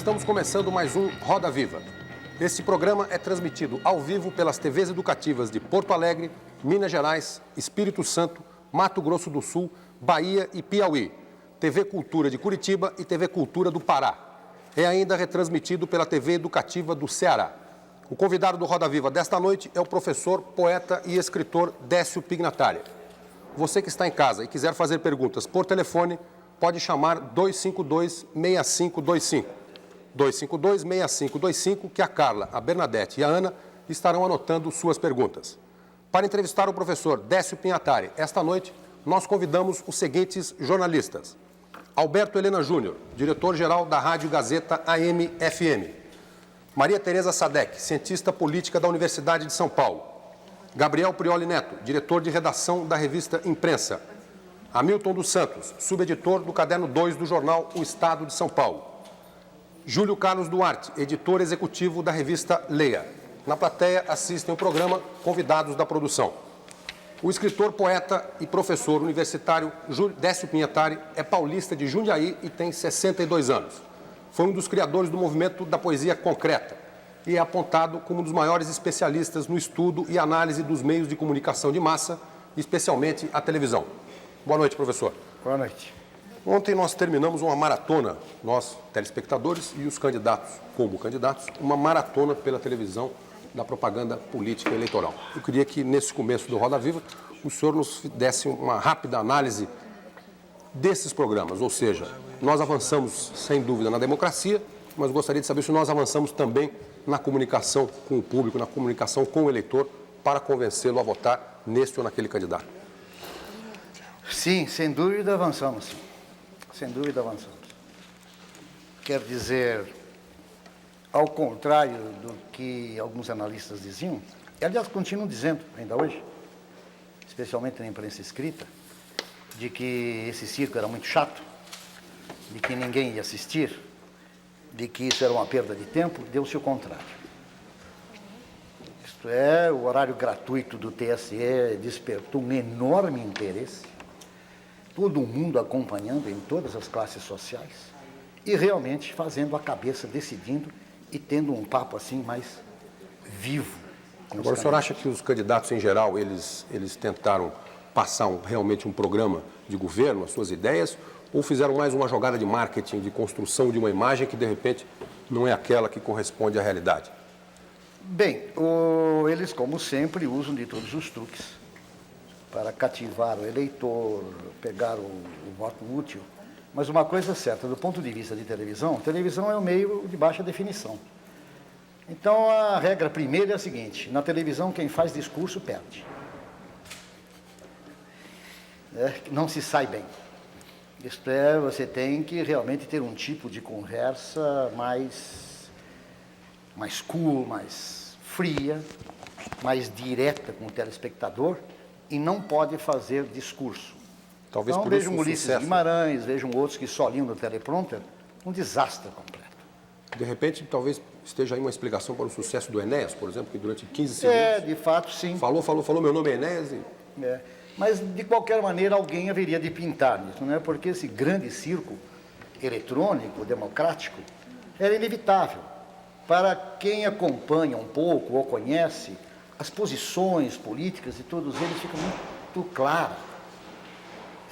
Estamos começando mais um Roda Viva. Este programa é transmitido ao vivo pelas TVs educativas de Porto Alegre, Minas Gerais, Espírito Santo, Mato Grosso do Sul, Bahia e Piauí, TV Cultura de Curitiba e TV Cultura do Pará. É ainda retransmitido pela TV Educativa do Ceará. O convidado do Roda Viva desta noite é o professor, poeta e escritor Décio Pignatari. Você que está em casa e quiser fazer perguntas por telefone, pode chamar 252-6525. 252-6525, que a Carla, a Bernadette e a Ana estarão anotando suas perguntas. Para entrevistar o professor Décio Pignatari, esta noite, nós convidamos os seguintes jornalistas. Alberto Helena Júnior, diretor-geral da Rádio Gazeta AM/FM. Maria Tereza Sadek, cientista política da Universidade de São Paulo. Gabriel Prioli Neto, diretor de redação da revista Imprensa. Hamilton dos Santos, subeditor do Caderno 2 do jornal O Estado de São Paulo. Júlio Carlos Duarte, editor executivo da revista Leia. Na plateia assistem ao programa convidados da produção. O escritor, poeta e professor universitário Décio Pignatari é paulista de Jundiaí e tem 62 anos. Foi um dos criadores do movimento da poesia concreta e é apontado como um dos maiores especialistas no estudo e análise dos meios de comunicação de massa, especialmente a televisão. Boa noite, professor. Boa noite. Ontem nós terminamos uma maratona, nós, telespectadores e os candidatos, como candidatos, uma maratona pela televisão da propaganda política e eleitoral. Eu queria que, nesse começo do Roda Viva, o senhor nos desse uma rápida análise desses programas, ou seja, nós avançamos, sem dúvida, na democracia, mas gostaria de saber se nós avançamos também na comunicação com o público, na comunicação com o eleitor, para convencê-lo a votar neste ou naquele candidato. Sim, sem dúvida avançamos, sim. Sem dúvida avançamos. Quer dizer, ao contrário do que alguns analistas diziam, e aliás continuam dizendo ainda hoje, especialmente na imprensa escrita, de que esse circo era muito chato, de que ninguém ia assistir, de que isso era uma perda de tempo, deu-se o contrário. Isto é, o horário gratuito do TSE despertou um enorme interesse, todo mundo acompanhando em todas as classes sociais e realmente fazendo a cabeça, decidindo e tendo um papo assim mais vivo. Agora, o senhor acha que os candidatos em geral, eles tentaram passar realmente um programa de governo, as suas ideias, ou fizeram mais uma jogada de marketing, de construção de uma imagem que, de repente, não é aquela que corresponde à realidade? Bem, eles, como sempre, usam de todos os truques para cativar o eleitor, pegar o voto útil. Mas uma coisa é certa, do ponto de vista de televisão, televisão é um meio de baixa definição. Então, a regra primeira é a seguinte: na televisão, quem faz discurso perde. Não se sai bem. Isto é, você tem que realmente ter um tipo de conversa mais cool, mais fria, mais direta com o telespectador, e não pode fazer discurso. Talvez então, por isso vejam Ulisses Guimarães, vejam outros que só liam no teleprompter, um desastre completo. De repente, talvez esteja aí uma explicação para o sucesso do Enéas, por exemplo, que durante 15 segundos... de fato, sim. Falou, meu nome é Enéas e... Mas, de qualquer maneira, alguém haveria de pintar nisso, não é? Porque esse grande circo eletrônico, democrático, era inevitável. Para quem acompanha um pouco ou conhece, as posições políticas de todos eles ficam muito claras.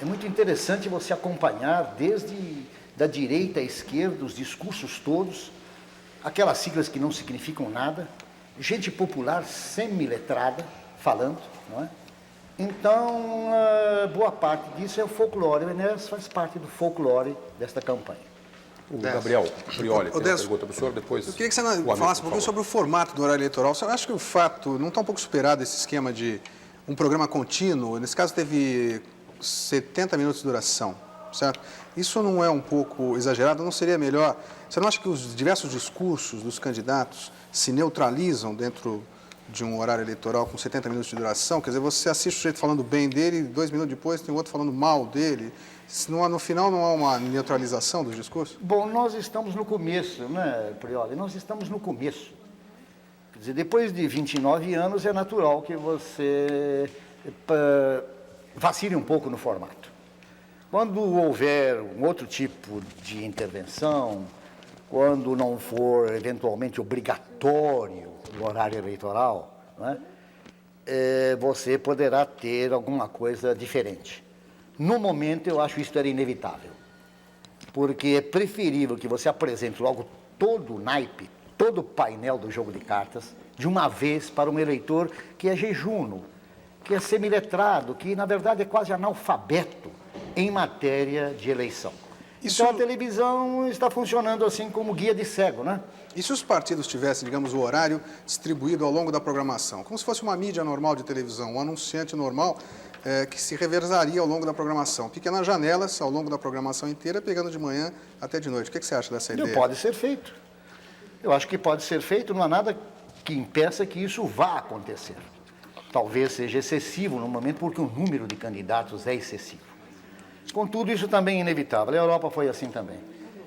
É muito interessante você acompanhar desde da direita à esquerda, os discursos todos, aquelas siglas que não significam nada, gente popular semi-letrada falando, não é? Então, boa parte disso é o folclore. O Enéas faz parte do folclore desta campanha. O Gabriel Prioli tem uma pergunta para o senhor, depois... Eu queria que você falasse um pouquinho sobre o formato do horário eleitoral. Você acha que o fato, não está um pouco superado esse esquema de um programa contínuo? Nesse caso teve 70 minutos de duração, certo? Isso não é um pouco exagerado? Não seria melhor? Você não acha que os diversos discursos dos candidatos se neutralizam dentro de um horário eleitoral com 70 minutos de duração? Quer dizer, você assiste o sujeito falando bem dele, 2 minutos depois tem outro falando mal dele. No final não há uma neutralização dos discursos? Bom, nós estamos no começo, né, Prioli? Nós estamos no começo. Quer dizer, depois de 29 anos é natural que você vacile um pouco no formato. Quando houver um outro tipo de intervenção, quando não for eventualmente obrigatório o horário eleitoral, né, você poderá ter alguma coisa diferente. No momento, eu acho isso era inevitável, porque é preferível que você apresente logo todo o naipe, todo o painel do jogo de cartas, de uma vez para um eleitor que é jejuno, que é semiletrado, que na verdade é quase analfabeto em matéria de eleição. Então a televisão está funcionando assim como guia de cego, né? E se os partidos tivessem, digamos, o horário distribuído ao longo da programação, como se fosse uma mídia normal de televisão, um anunciante normal que se reversaria ao longo da programação, pequenas janelas ao longo da programação inteira, pegando de manhã até de noite. O que você acha dessa ideia? Pode ser feito. Eu acho que pode ser feito, não há nada que impeça que isso vá acontecer. Talvez seja excessivo no momento, porque o número de candidatos é excessivo. Contudo, isso também é inevitável. A Europa foi assim também.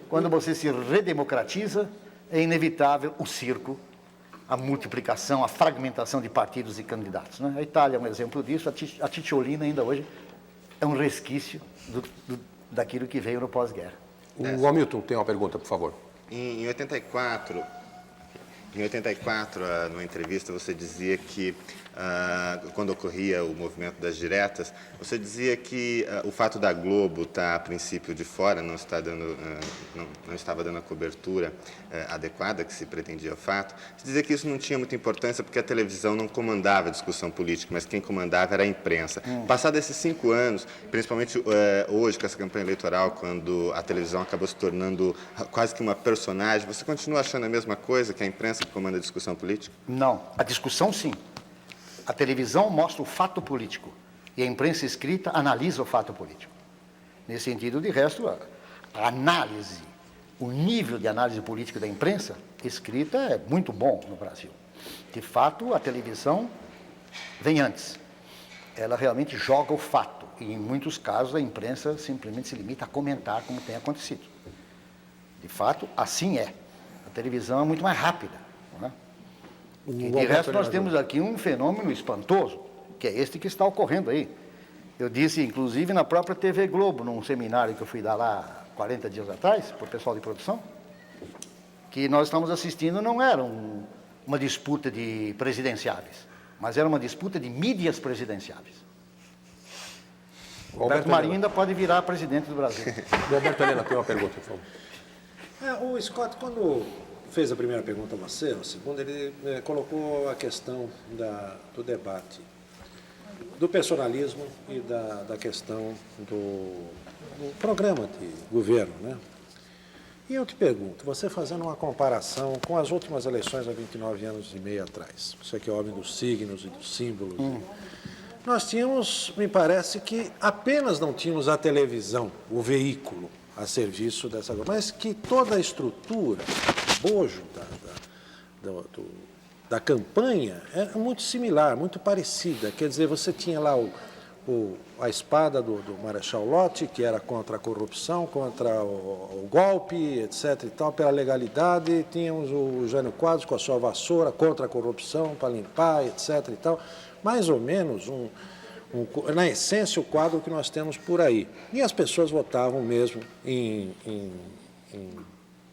Quando você se redemocratiza, é inevitável o circo, a multiplicação, a fragmentação de partidos e candidatos, né? A Itália é um exemplo disso. A Titiolina ainda hoje é um resquício daquilo que veio no pós-guerra. O Hamilton tem uma pergunta, por favor. Em 84, numa entrevista, você dizia que, quando ocorria o movimento das diretas, você dizia que o fato da Globo estar, a princípio, de fora, não estava dando a cobertura adequada que se pretendia ao fato, você dizia que isso não tinha muita importância porque a televisão não comandava a discussão política, mas quem comandava era a imprensa. Passados esses 5 anos, principalmente hoje, com essa campanha eleitoral, quando a televisão acabou se tornando quase que uma personagem, você continua achando a mesma coisa, que a imprensa que comanda a discussão política? Não. A discussão, sim. A televisão mostra o fato político e a imprensa escrita analisa o fato político. Nesse sentido, de resto, a análise, o nível de análise política da imprensa escrita é muito bom no Brasil. De fato, a televisão vem antes. Ela realmente joga o fato e, em muitos casos, a imprensa simplesmente se limita a comentar como tem acontecido. De fato, assim é. A televisão é muito mais rápida, não é? E de resto, nós temos aqui um fenômeno espantoso, que é este que está ocorrendo aí. Eu disse, inclusive, na própria TV Globo, num seminário que eu fui dar lá 40 dias atrás, para o pessoal de produção, que nós estamos assistindo não era uma disputa de presidenciáveis, mas era uma disputa de mídias presidenciáveis. O Alberto Marinho ainda pode virar presidente do Brasil. O Alberto Helena tem uma pergunta, por favor. O Scott, quando fez a primeira pergunta a você, a segunda, ele colocou a questão do debate, do personalismo e da questão do programa de governo, né? E eu te pergunto, você fazendo uma comparação com as últimas eleições há 29 anos e meio atrás, você que é homem dos signos e dos símbolos, nós tínhamos, me parece que apenas não tínhamos a televisão, o veículo a serviço dessa coisa, mas que toda a estrutura, o bojo da campanha era muito similar, muito parecida. Quer dizer, você tinha lá a espada do Marechal Lott, que era contra a corrupção, contra o golpe, etc. e tal, pela legalidade. Tínhamos o Jânio Quadros com a sua vassoura contra a corrupção, para limpar, etc. e tal. Mais ou menos, na essência, o quadro que nós temos por aí. E as pessoas votavam mesmo em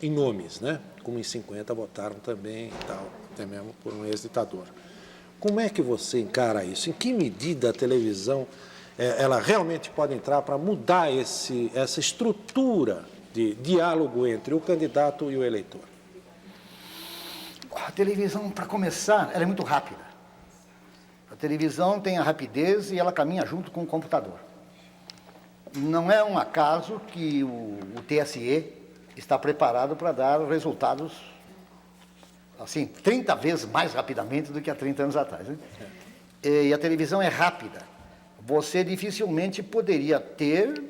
nomes, né? Como em 50 votaram também e tal, até mesmo por um ex-ditador. Como é que você encara isso? Em que medida a televisão ela realmente pode entrar para mudar essa estrutura de diálogo entre o candidato e o eleitor? A televisão, para começar, ela é muito rápida. A televisão tem a rapidez e ela caminha junto com o computador. Não é um acaso que o TSE está preparado para dar resultados assim, 30 vezes mais rapidamente do que há 30 anos atrás, né? E a televisão é rápida. Você dificilmente poderia ter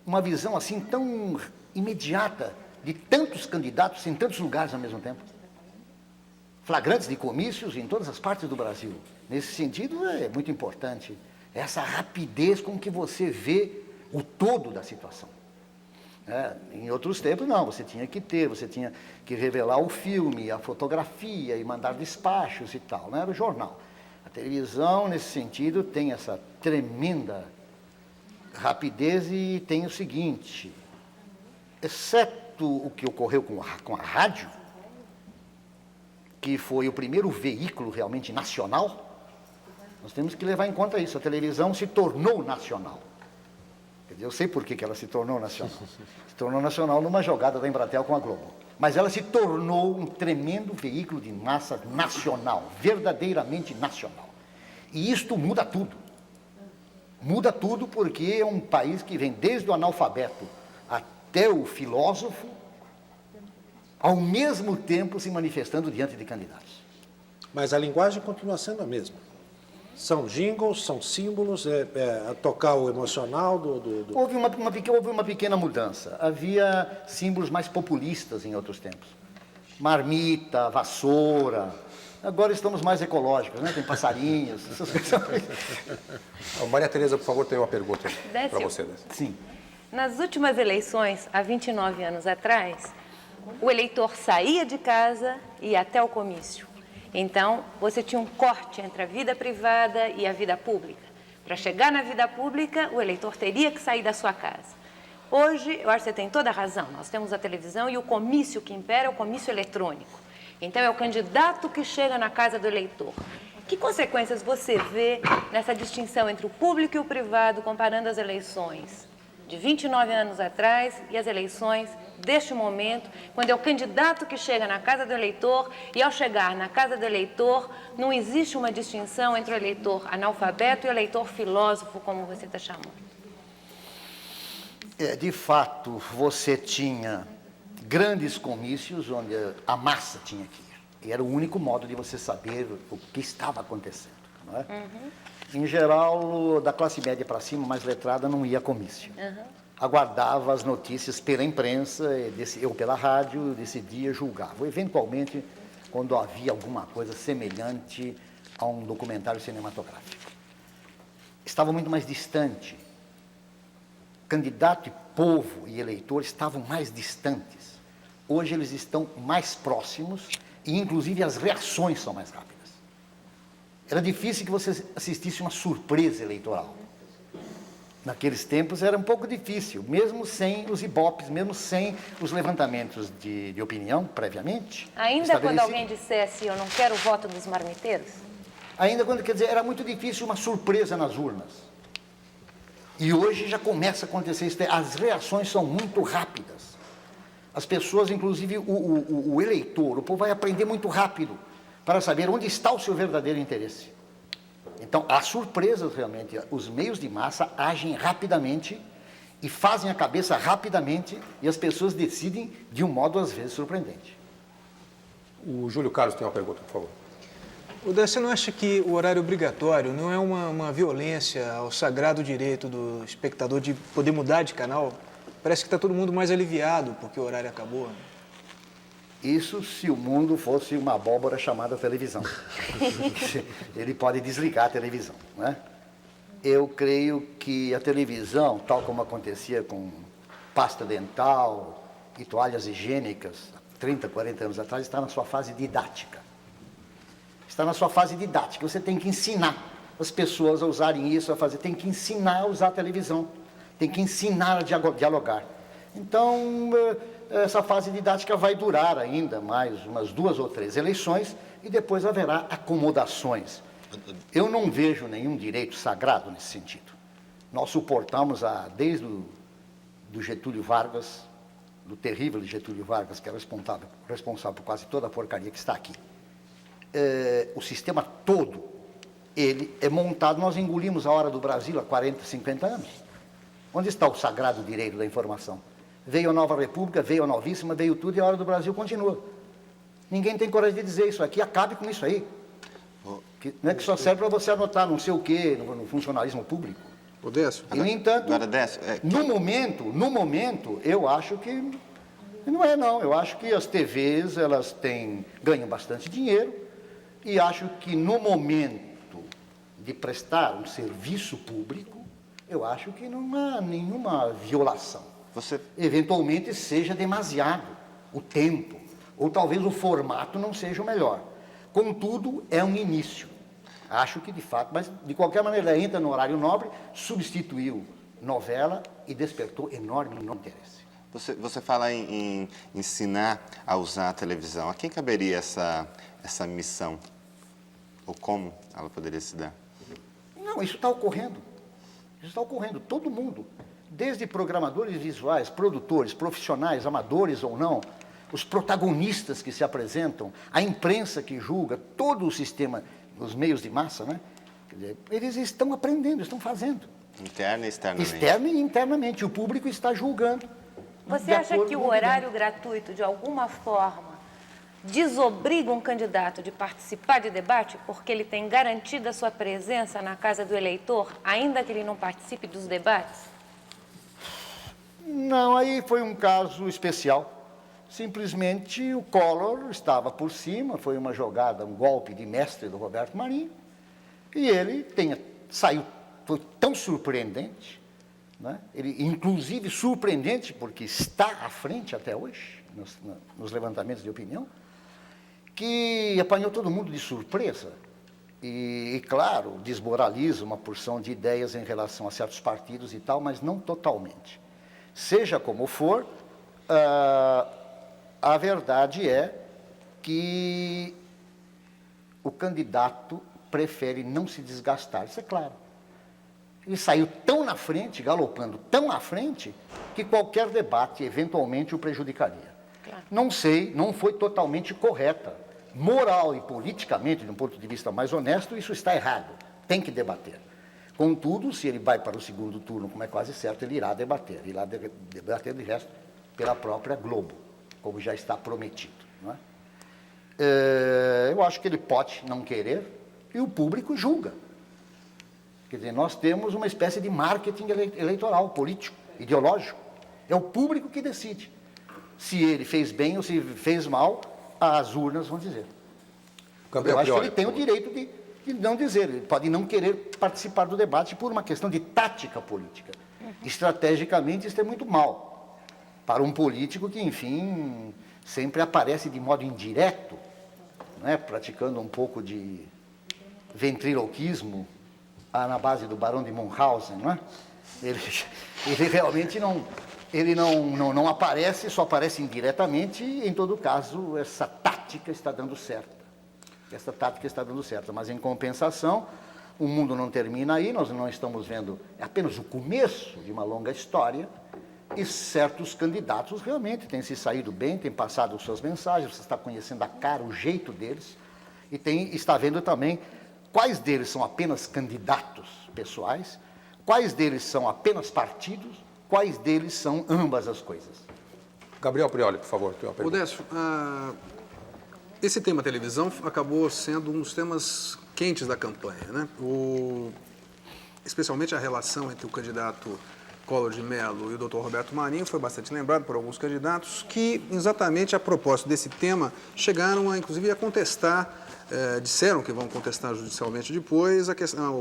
uma visão assim tão imediata de tantos candidatos em tantos lugares ao mesmo tempo. Flagrantes de comícios em todas as partes do Brasil. Nesse sentido, é muito importante essa rapidez com que você vê o todo da situação. Em outros tempos, não, você tinha que revelar o filme, a fotografia e mandar despachos e tal, não era o jornal. A televisão, nesse sentido, tem essa tremenda rapidez e tem o seguinte, exceto visto o que ocorreu com a rádio, que foi o primeiro veículo realmente nacional, nós temos que levar em conta isso. A televisão se tornou nacional. Quer dizer, eu sei por que ela se tornou nacional. Se tornou nacional numa jogada da Embratel com a Globo. Mas ela se tornou um tremendo veículo de massa nacional, verdadeiramente nacional. E isto muda tudo. Muda tudo porque é um país que vem desde o analfabeto até o filósofo, ao mesmo tempo se manifestando diante de candidatos. Mas a linguagem continua sendo a mesma. São jingles, são símbolos, tocar o emocional do... Houve uma pequena mudança. Havia símbolos mais populistas em outros tempos. Marmita, vassoura. Agora estamos mais ecológicos, né? Tem passarinhos, essas coisas. Maria Tereza, por favor, tem uma pergunta para Décio. você. Décio. Sim. Nas últimas eleições, há 29 anos atrás, o eleitor saía de casa e ia até o comício. Então, você tinha um corte entre a vida privada e a vida pública. Para chegar na vida pública, o eleitor teria que sair da sua casa. Hoje, eu acho que você tem toda a razão, nós temos a televisão e o comício que impera é o comício eletrônico. Então, é o candidato que chega na casa do eleitor. Que consequências você vê nessa distinção entre o público e o privado, comparando as eleições de 29 anos atrás e as eleições deste momento, quando é o candidato que chega na casa do eleitor e, ao chegar na casa do eleitor, não existe uma distinção entre o eleitor analfabeto e o eleitor filósofo, como você está chamando? De fato, você tinha grandes comícios onde a massa tinha que ir. E era o único modo de você saber o que estava acontecendo, não é? Em geral, da classe média para cima, mais letrada, não ia a comício. Aguardava as notícias pela imprensa, eu pela rádio, decidia, julgava. Eventualmente, quando havia alguma coisa semelhante a um documentário cinematográfico. Estava muito mais distante. Candidato e povo e eleitor estavam mais distantes. Hoje eles estão mais próximos e, inclusive, as reações são mais rápidas. Era difícil que você assistisse uma surpresa eleitoral. Naqueles tempos era um pouco difícil, mesmo sem os ibopes, mesmo sem os levantamentos de opinião previamente. Ainda quando alguém dissesse, eu não quero o voto dos marmiteiros? Ainda quando, quer dizer, era muito difícil uma surpresa nas urnas. E hoje já começa a acontecer isso. As reações são muito rápidas. As pessoas, inclusive o eleitor, o povo vai aprender muito rápido para saber onde está o seu verdadeiro interesse. Então, há surpresas realmente. Os meios de massa agem rapidamente e fazem a cabeça rapidamente e as pessoas decidem de um modo, às vezes, surpreendente. O Júlio Carlos tem uma pergunta, por favor. Você não acha que o horário obrigatório não é uma violência ao sagrado direito do espectador de poder mudar de canal? Parece que está todo mundo mais aliviado porque o horário acabou. Isso se o mundo fosse uma abóbora chamada televisão. Ele pode desligar a televisão, né? Eu creio que a televisão, tal como acontecia com pasta dental e toalhas higiênicas, 30, 40 anos atrás, está na sua fase didática. Está na sua fase didática. Você tem que ensinar as pessoas a usarem isso, tem que ensinar a usar a televisão, tem que ensinar a dialogar. Então, essa fase didática vai durar ainda mais umas 2 ou 3 eleições e depois haverá acomodações. Eu não vejo nenhum direito sagrado nesse sentido. Nós suportamos, desde do Getúlio Vargas, do terrível Getúlio Vargas, que é responsável por quase toda a porcaria que está aqui. O sistema todo, ele é montado, nós engolimos a hora do Brasil há 40, 50 anos. Onde está o sagrado direito da informação? Veio a Nova República, veio a Novíssima, veio tudo e a hora do Brasil continua. Ninguém tem coragem de dizer isso aqui, acabe com isso aí. Não é que só serve para você anotar não sei o quê no funcionalismo público. Ô, Décio. E, no entanto, no momento, eu acho que não é não. Eu acho que as TVs, elas ganham bastante dinheiro e acho que no momento de prestar um serviço público, eu acho que não há nenhuma violação. Eventualmente seja demasiado o tempo, ou talvez o formato não seja o melhor. Contudo, é um início. Acho que de fato, mas de qualquer maneira entra no horário nobre, substituiu novela e despertou enorme interesse. Você fala em ensinar a usar a televisão. A quem caberia essa missão? Ou como ela poderia se dar? Não, isso está ocorrendo. Isso está ocorrendo. Todo mundo, desde programadores visuais, produtores, profissionais, amadores ou não, os protagonistas que se apresentam, a imprensa que julga, todo o sistema, os meios de massa, né? Quer dizer, eles estão aprendendo, estão fazendo. Interna e externamente. Externa e internamente. O público está julgando. Você acha que o horário gratuito, de alguma forma, desobriga um candidato de participar de debate porque ele tem garantida a sua presença na casa do eleitor, ainda que ele não participe dos debates? Não, aí foi um caso especial. Simplesmente o Collor estava por cima, foi uma jogada, um golpe de mestre do Roberto Marinho, e ele saiu, foi tão surpreendente, né? Ele, inclusive surpreendente porque está à frente até hoje, nos levantamentos de opinião, que apanhou todo mundo de surpresa e, claro, desmoraliza uma porção de ideias em relação a certos partidos e tal, mas não totalmente. Seja como for, a verdade é que o candidato prefere não se desgastar, isso é claro. Ele saiu tão na frente, galopando tão na frente, que qualquer debate eventualmente o prejudicaria. Claro. Não sei, não foi totalmente correta. Moral e politicamente, de um ponto de vista mais honesto, isso está errado. Tem que debater. Contudo, se ele vai para o segundo turno, como é quase certo, ele irá debater. Irá debater, de resto, pela própria Globo, como já está prometido. Não é? Eu acho que ele pode não querer e o público julga. Quer dizer, nós temos uma espécie de marketing eleitoral, político, ideológico. É o público que decide. Se ele fez bem ou se fez mal, as urnas vão dizer. Gabriel Eu acho que Prioli, ele tem o direito de não dizer. Ele pode não querer participar do debate por uma questão de tática política. Estrategicamente, isso é muito mal. Para um político que, enfim, sempre aparece de modo indireto, né, praticando um pouco de ventriloquismo, na base do Barão de Munchausen, não é? Ele realmente não aparece, só aparece indiretamente, e, em todo caso, essa tática está dando certo. Essa tática está dando certo, mas, em compensação, o mundo não termina aí, nós não estamos vendo, é apenas o começo de uma longa história, e certos candidatos realmente têm se saído bem, têm passado suas mensagens, você está conhecendo a cara, o jeito deles, e está vendo também quais deles são apenas candidatos pessoais, quais deles são apenas partidos, quais deles são ambas as coisas. Gabriel Prioli, por favor, tem uma pergunta. Décio, esse tema televisão acabou sendo um dos temas quentes da campanha, né? Especialmente a relação entre o candidato Collor de Mello e o Dr. Roberto Marinho foi bastante lembrado por alguns candidatos que, exatamente a propósito desse tema, chegaram, inclusive, a contestar, disseram que vão contestar judicialmente depois, a questão,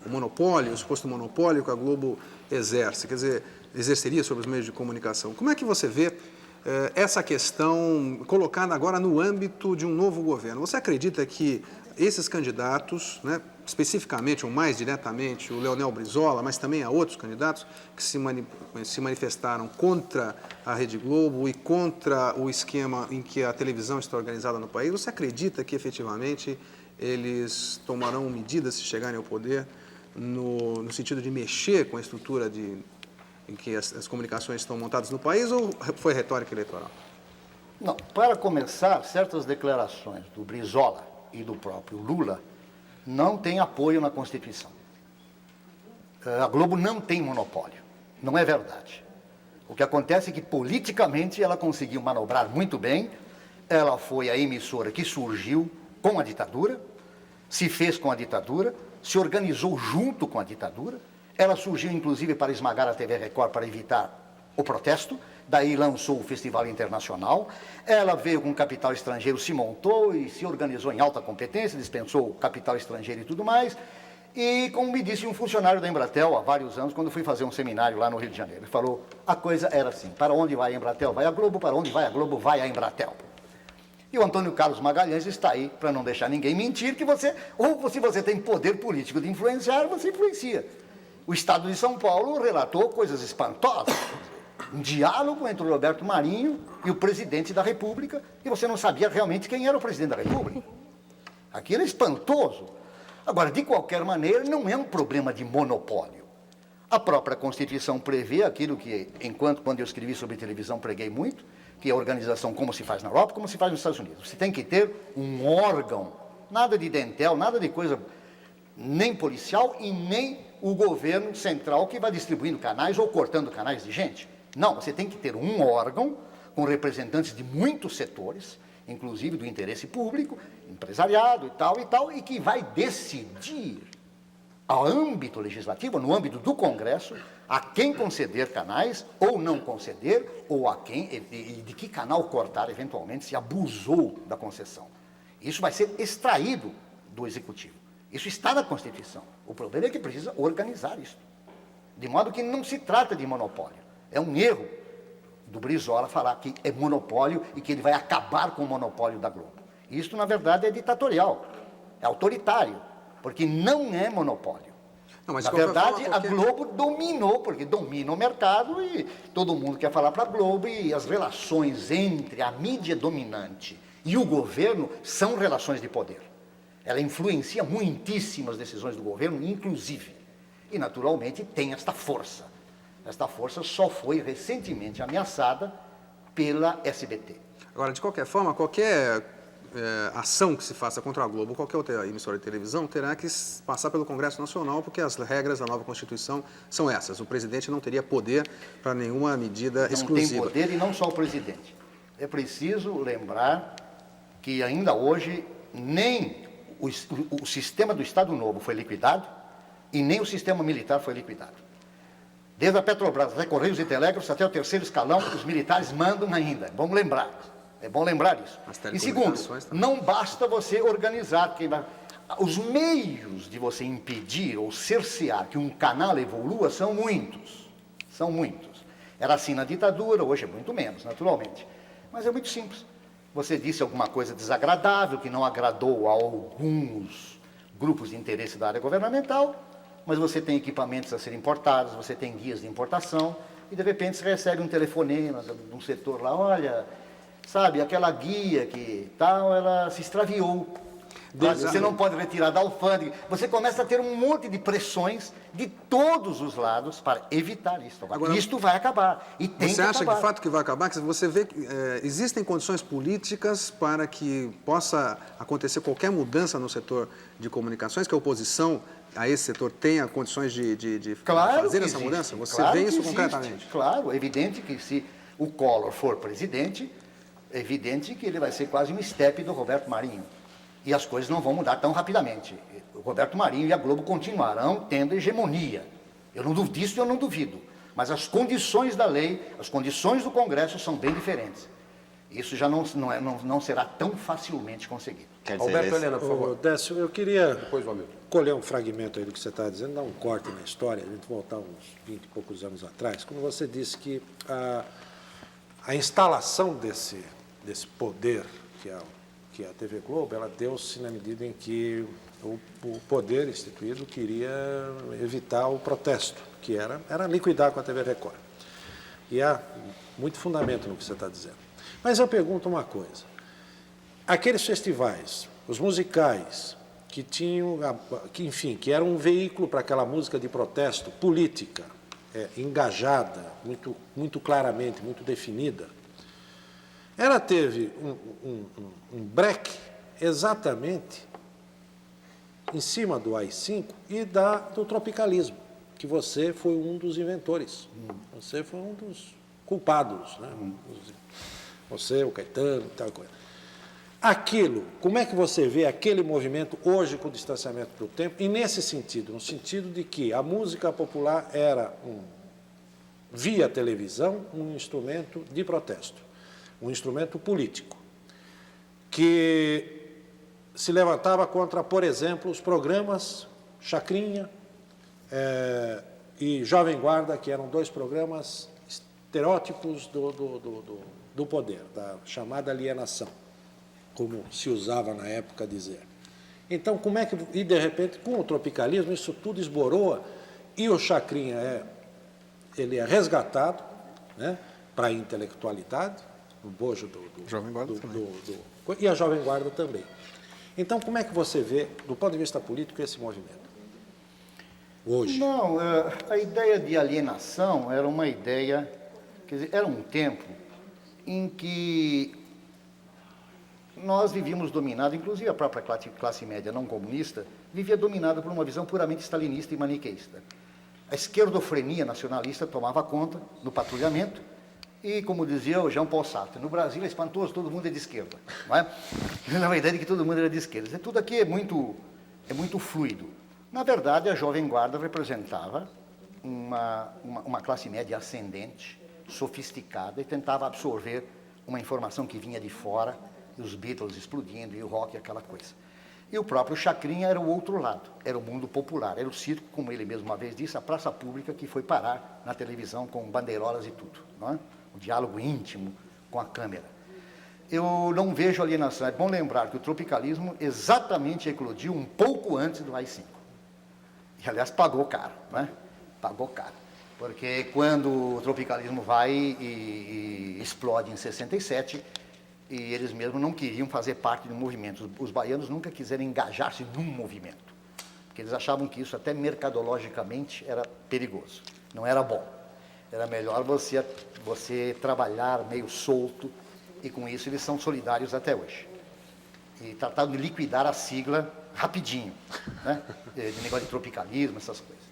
o monopólio, o suposto monopólio que a Globo exerce, quer dizer, exerceria sobre os meios de comunicação. Como é que você vê essa questão colocada agora no âmbito de um novo governo? Você acredita que esses candidatos, né, especificamente ou mais diretamente o Leonel Brizola, mas também há outros candidatos que se manifestaram contra a Rede Globo e contra o esquema em que a televisão está organizada no país, você acredita que efetivamente eles tomarão medidas se chegarem ao poder no sentido de mexer com a estrutura em que as comunicações estão montadas no país, ou foi retórica eleitoral? Não, para começar, certas declarações do Brizola e do próprio Lula não têm apoio na Constituição. A Globo não tem monopólio, não é verdade. O que acontece é que politicamente ela conseguiu manobrar muito bem, ela foi a emissora que surgiu com a ditadura, se fez com a ditadura, se organizou junto com a ditadura, ela surgiu inclusive para esmagar a TV Record para evitar o protesto, daí lançou o Festival Internacional, ela veio com capital estrangeiro, se montou e se organizou em alta competência, dispensou o capital estrangeiro e tudo mais, e como me disse um funcionário da Embratel há vários anos, quando fui fazer um seminário lá no Rio de Janeiro, ele falou, a coisa era assim, para onde vai a Embratel, vai a Globo, para onde vai a Globo, vai a Embratel. E o Antônio Carlos Magalhães está aí para não deixar ninguém mentir que se você tem poder político de influenciar, você influencia. O Estado de São Paulo relatou coisas espantosas. um diálogo entre o Roberto Marinho e o presidente da República, e você não sabia realmente quem era o presidente da República. Aquilo é espantoso. Agora, de qualquer maneira, não é um problema de monopólio. A própria Constituição prevê aquilo que, quando eu escrevi sobre televisão, preguei muito, que é a organização como se faz na Europa, como se faz nos Estados Unidos. Você tem que ter um órgão, nada de dentel, nada de coisa nem policial e nem o governo central que vai distribuindo canais ou cortando canais de gente. Não, você tem que ter um órgão com representantes de muitos setores, inclusive do interesse público, empresariado e tal, e que vai decidir ao âmbito legislativo, no âmbito do Congresso, a quem conceder canais ou não conceder, ou a quem e de que canal cortar eventualmente se abusou da concessão. Isso vai ser extraído do Executivo. Isso está na Constituição. O problema é que precisa organizar isso. De modo que não se trata de monopólio. É um erro do Brizola falar que é monopólio e que ele vai acabar com o monopólio da Globo. Isso, na verdade, é ditatorial, é autoritário, porque não é monopólio. Não, mas na verdade, a Globo dominou, porque domina o mercado e todo mundo quer falar para a Globo, e as relações entre a mídia dominante e o governo são relações de poder. Ela influencia muitíssimas decisões do governo, inclusive. E, naturalmente, tem esta força. Esta força só foi recentemente ameaçada pela SBT. Agora, de qualquer forma, qualquer ação que se faça contra a Globo ou qualquer outra emissora de televisão terá que passar pelo Congresso Nacional, porque as regras da nova Constituição são essas. O presidente não teria poder para nenhuma medida exclusiva. Não tem poder, e não só o presidente. É preciso lembrar que ainda hoje nem o sistema do Estado Novo foi liquidado e nem o sistema militar foi liquidado. Desde a Petrobras até Correios e Telégrafos, até o terceiro escalão, os militares mandam ainda. Vamos lembrar. É bom lembrar isso. E segundo, não basta você organizar. Os meios de você impedir ou cercear que um canal evolua são muitos. São muitos. Era assim na ditadura, hoje é muito menos, naturalmente. Mas é muito simples. Você disse alguma coisa desagradável, que não agradou a alguns grupos de interesse da área governamental, mas você tem equipamentos a serem importados, você tem guias de importação, e de repente você recebe um telefonema de um setor lá, olha, sabe, aquela guia que tal, ela se extraviou. Você não pode retirar da alfândega. Você começa a ter um monte de pressões de todos os lados para evitar isso. Agora, isto vai acabar. E tem você acha que o fato que vai acabar, que você vê que existem condições políticas para que possa acontecer qualquer mudança no setor de comunicações, que a oposição a esse setor tenha condições de fazer essa mudança? Você vê isso concretamente? Claro, é evidente que se o Collor for presidente, é evidente que ele vai ser quase um estepe do Roberto Marinho. E as coisas não vão mudar tão rapidamente. O Roberto Marinho e a Globo continuarão tendo hegemonia. Eu não duvido disso, eu não duvido. Mas as condições da lei, as condições do Congresso são bem diferentes. Isso já não será tão facilmente conseguido. Alberto Helena, por favor. Décio, eu queria Depois o Hamilton. colher um fragmento aí do que você está dizendo, dar um corte na história, a gente voltar uns 20 e poucos anos atrás, quando você disse que a instalação desse poder, que é a TV Globo, ela deu-se na medida em que o poder instituído queria evitar o protesto, que era liquidar com a TV Record. E há muito fundamento no que você está dizendo. Mas eu pergunto uma coisa. Aqueles festivais, os musicais, que que eram um veículo para aquela música de protesto política, engajada, muito claramente, muito definida, ela teve um break exatamente em cima do AI-5 e do tropicalismo, que você foi um dos inventores. Você foi um dos culpados, né? Você, o Caetano e tal coisa. Aquilo, como é que você vê aquele movimento hoje com o distanciamento do tempo? E nesse sentido, no sentido de que a música popular era, via televisão, um instrumento de protesto, um instrumento político, que se levantava contra, por exemplo, os programas Chacrinha e Jovem Guarda, que eram dois programas estereótipos do poder, da chamada alienação, como se usava na época dizer. Então, e de repente, com o tropicalismo, isso tudo esboroa, e o Chacrinha ele é resgatado, né, para a intelectualidade, o bojo Jovem Guarda também. e a Jovem Guarda também. Então, como é que você vê, do ponto de vista político, esse movimento? Hoje. Não, a ideia de alienação era uma ideia, quer dizer, era um tempo em que nós vivíamos dominados, inclusive a própria classe média não comunista, vivia dominada por uma visão puramente stalinista e maniqueísta. A esquerdofrenia nacionalista tomava conta do patrulhamento e, como dizia o Jean Paul Sartre, no Brasil é espantoso, todo mundo é de esquerda. Não é? Na verdade, que todo mundo era de esquerda. Tudo aqui é muito fluido. Na verdade, a Jovem Guarda representava uma classe média ascendente, sofisticada, e tentava absorver uma informação que vinha de fora, os Beatles explodindo e o rock, aquela coisa. E o próprio Chacrinha era o outro lado, era o mundo popular, era o circo, como ele mesmo uma vez disse, a praça pública que foi parar na televisão com bandeirolas e tudo, não é? Um diálogo íntimo com a câmera. Eu não vejo alienação, é bom lembrar que o tropicalismo exatamente eclodiu um pouco antes do AI-5. E, aliás, pagou caro, né? Pagou caro. Porque quando o tropicalismo vai e explode em 67, e eles mesmos não queriam fazer parte do movimento. Os baianos nunca quiseram engajar-se num movimento, porque eles achavam que isso até mercadologicamente era perigoso, não era bom. Era melhor você trabalhar meio solto, e com isso eles são solidários até hoje. E trataram de liquidar a sigla rapidinho, né? De negócio de tropicalismo, essas coisas.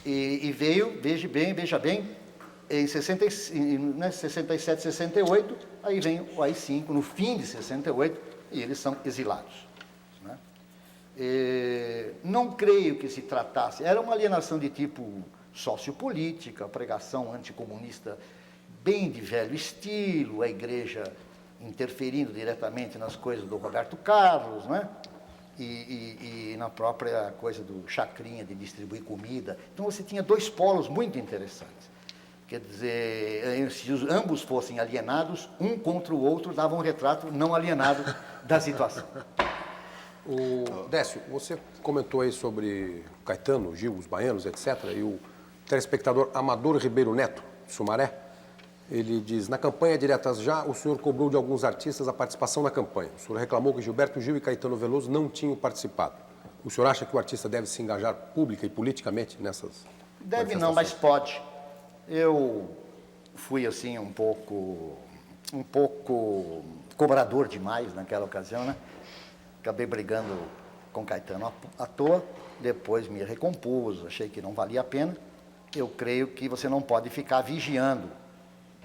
E veio, veja bem, em 67, 68, aí vem o AI-5, no fim de 68, e eles são exilados. Né? Não creio que se tratasse, era uma alienação de tipo sociopolítica, pregação anticomunista bem de velho estilo, a igreja interferindo diretamente nas coisas do Roberto Carlos, né? E na própria coisa do Chacrinha, de distribuir comida. Então você tinha dois polos muito interessantes. Quer dizer, se ambos fossem alienados, um contra o outro dava um retrato não alienado da situação. Décio, você comentou aí sobre Caetano, Gil, os baianos, etc. E o telespectador Amador Ribeiro Neto, de Sumaré, ele diz: na campanha Diretas Já, o senhor cobrou de alguns artistas a participação na campanha. O senhor reclamou que Gilberto Gil e Caetano Veloso não tinham participado. O senhor acha que o artista deve se engajar pública e politicamente nessas Deve não, mas pode. Eu fui, assim, um pouco cobrador demais naquela ocasião, né? Acabei brigando com Caetano à toa, depois me recompus, achei que não valia a pena. Eu creio que você não pode ficar vigiando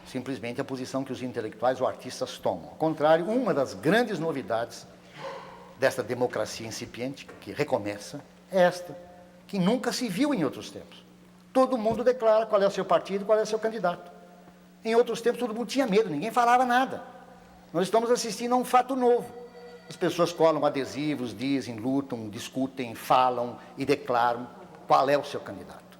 simplesmente a posição que os intelectuais ou artistas tomam. Ao contrário, uma das grandes novidades desta democracia incipiente, que recomeça, é esta, que nunca se viu em outros tempos. Todo mundo declara qual é o seu partido, qual é o seu candidato. Em outros tempos, todo mundo tinha medo, ninguém falava nada. Nós estamos assistindo a um fato novo. As pessoas colam adesivos, dizem, lutam, discutem, falam e declaram qual é o seu candidato.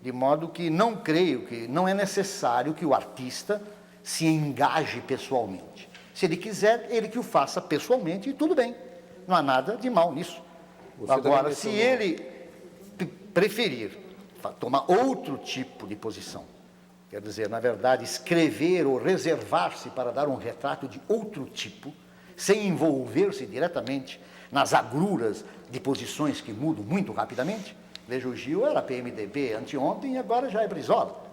De modo que não creio que não é necessário que o artista se engaje pessoalmente. Se ele quiser, ele que o faça pessoalmente e tudo bem. Não há nada de mal nisso. Agora, se ele preferir tomar outro tipo de posição, quer dizer, na verdade, escrever ou reservar-se para dar um retrato de outro tipo, sem envolver-se diretamente nas agruras de posições que mudam muito rapidamente. Veja, o Gil era PMDB anteontem e agora já é Brizola.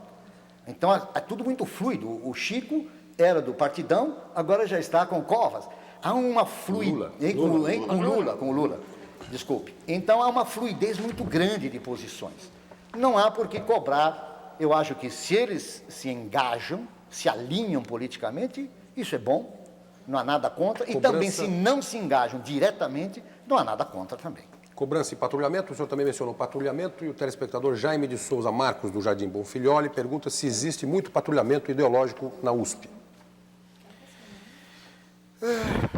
Então, é tudo muito fluido. O Chico era do Partidão, agora já está com Covas. Há uma fluidez... Com o Lula. Desculpe. Então, há uma fluidez muito grande de posições. Não há por que cobrar. Eu acho que se eles se engajam, se alinham politicamente, isso é bom, não há nada contra. E também, se não se engajam diretamente, não há nada contra também. Cobrança e patrulhamento, o senhor também mencionou patrulhamento, e o telespectador Jaime de Souza Marcos, do Jardim Bonfilholi, pergunta se existe muito patrulhamento ideológico na USP.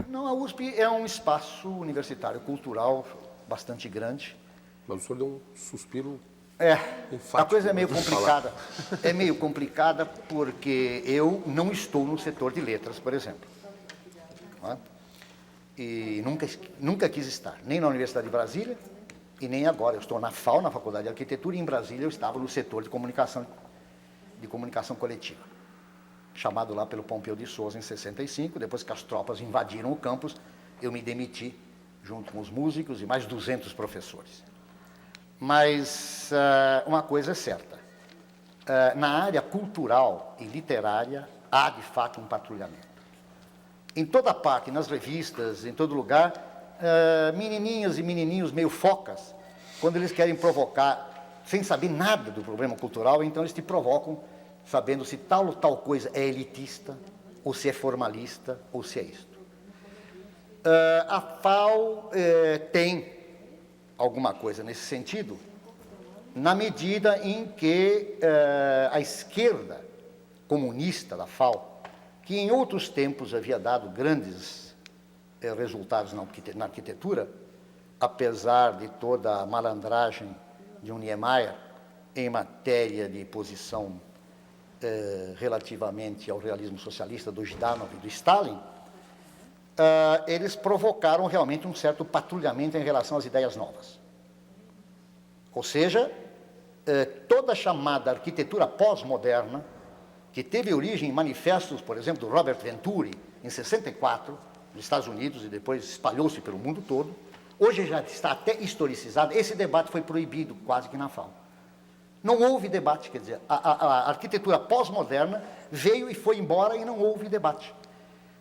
Não, a USP é um espaço universitário, cultural, bastante grande. Mas o senhor deu um suspiro enfático. A coisa é meio complicada. É meio complicada porque eu não estou no setor de letras, por exemplo. Não é? E nunca quis estar, nem na Universidade de Brasília e nem agora. Eu estou na FAO, na Faculdade de Arquitetura, e em Brasília eu estava no setor de comunicação coletiva. chamado lá pelo Pompeu de Souza em 65, depois que as tropas invadiram o campus, eu me demiti, junto com os músicos e mais 200 professores. Mas uma coisa é certa, na área cultural e literária há de fato um patrulhamento. Em toda parte, nas revistas, em todo lugar, menininhas e menininhos meio focas, quando eles querem provocar, sem saber nada do problema cultural, então eles te provocam sabendo se tal ou tal coisa é elitista, ou se é formalista, ou se é isto. A FAO tem alguma coisa nesse sentido, na medida em que a esquerda comunista da FAO, que em outros tempos havia dado grandes resultados na arquitetura, apesar de toda a malandragem de um Niemeyer em matéria de posição relativamente ao realismo socialista do Zhdanov e do Stalin, eles provocaram realmente um certo patrulhamento em relação às ideias novas. Ou seja, toda a chamada arquitetura pós-moderna, que teve origem em manifestos, por exemplo, do Robert Venturi, em 64, nos Estados Unidos, e depois espalhou-se pelo mundo todo, hoje já está até historicizado. Esse debate foi proibido quase que na FAO. Não houve debate, quer dizer, a arquitetura pós-moderna veio e foi embora e não houve debate.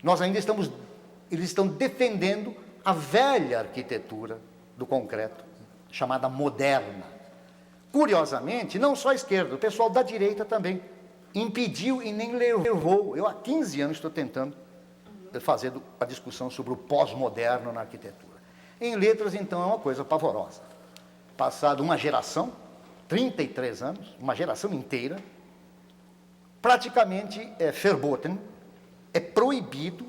Nós ainda eles estão defendendo a velha arquitetura do concreto, chamada moderna. Curiosamente, não só a esquerda, o pessoal da direita também impediu e nem levou. Eu há 15 anos estou tentando fazer a discussão sobre o pós-moderno na arquitetura. Em letras, então, é uma coisa pavorosa. Passado uma geração, 33 anos, uma geração inteira, praticamente verboten, é proibido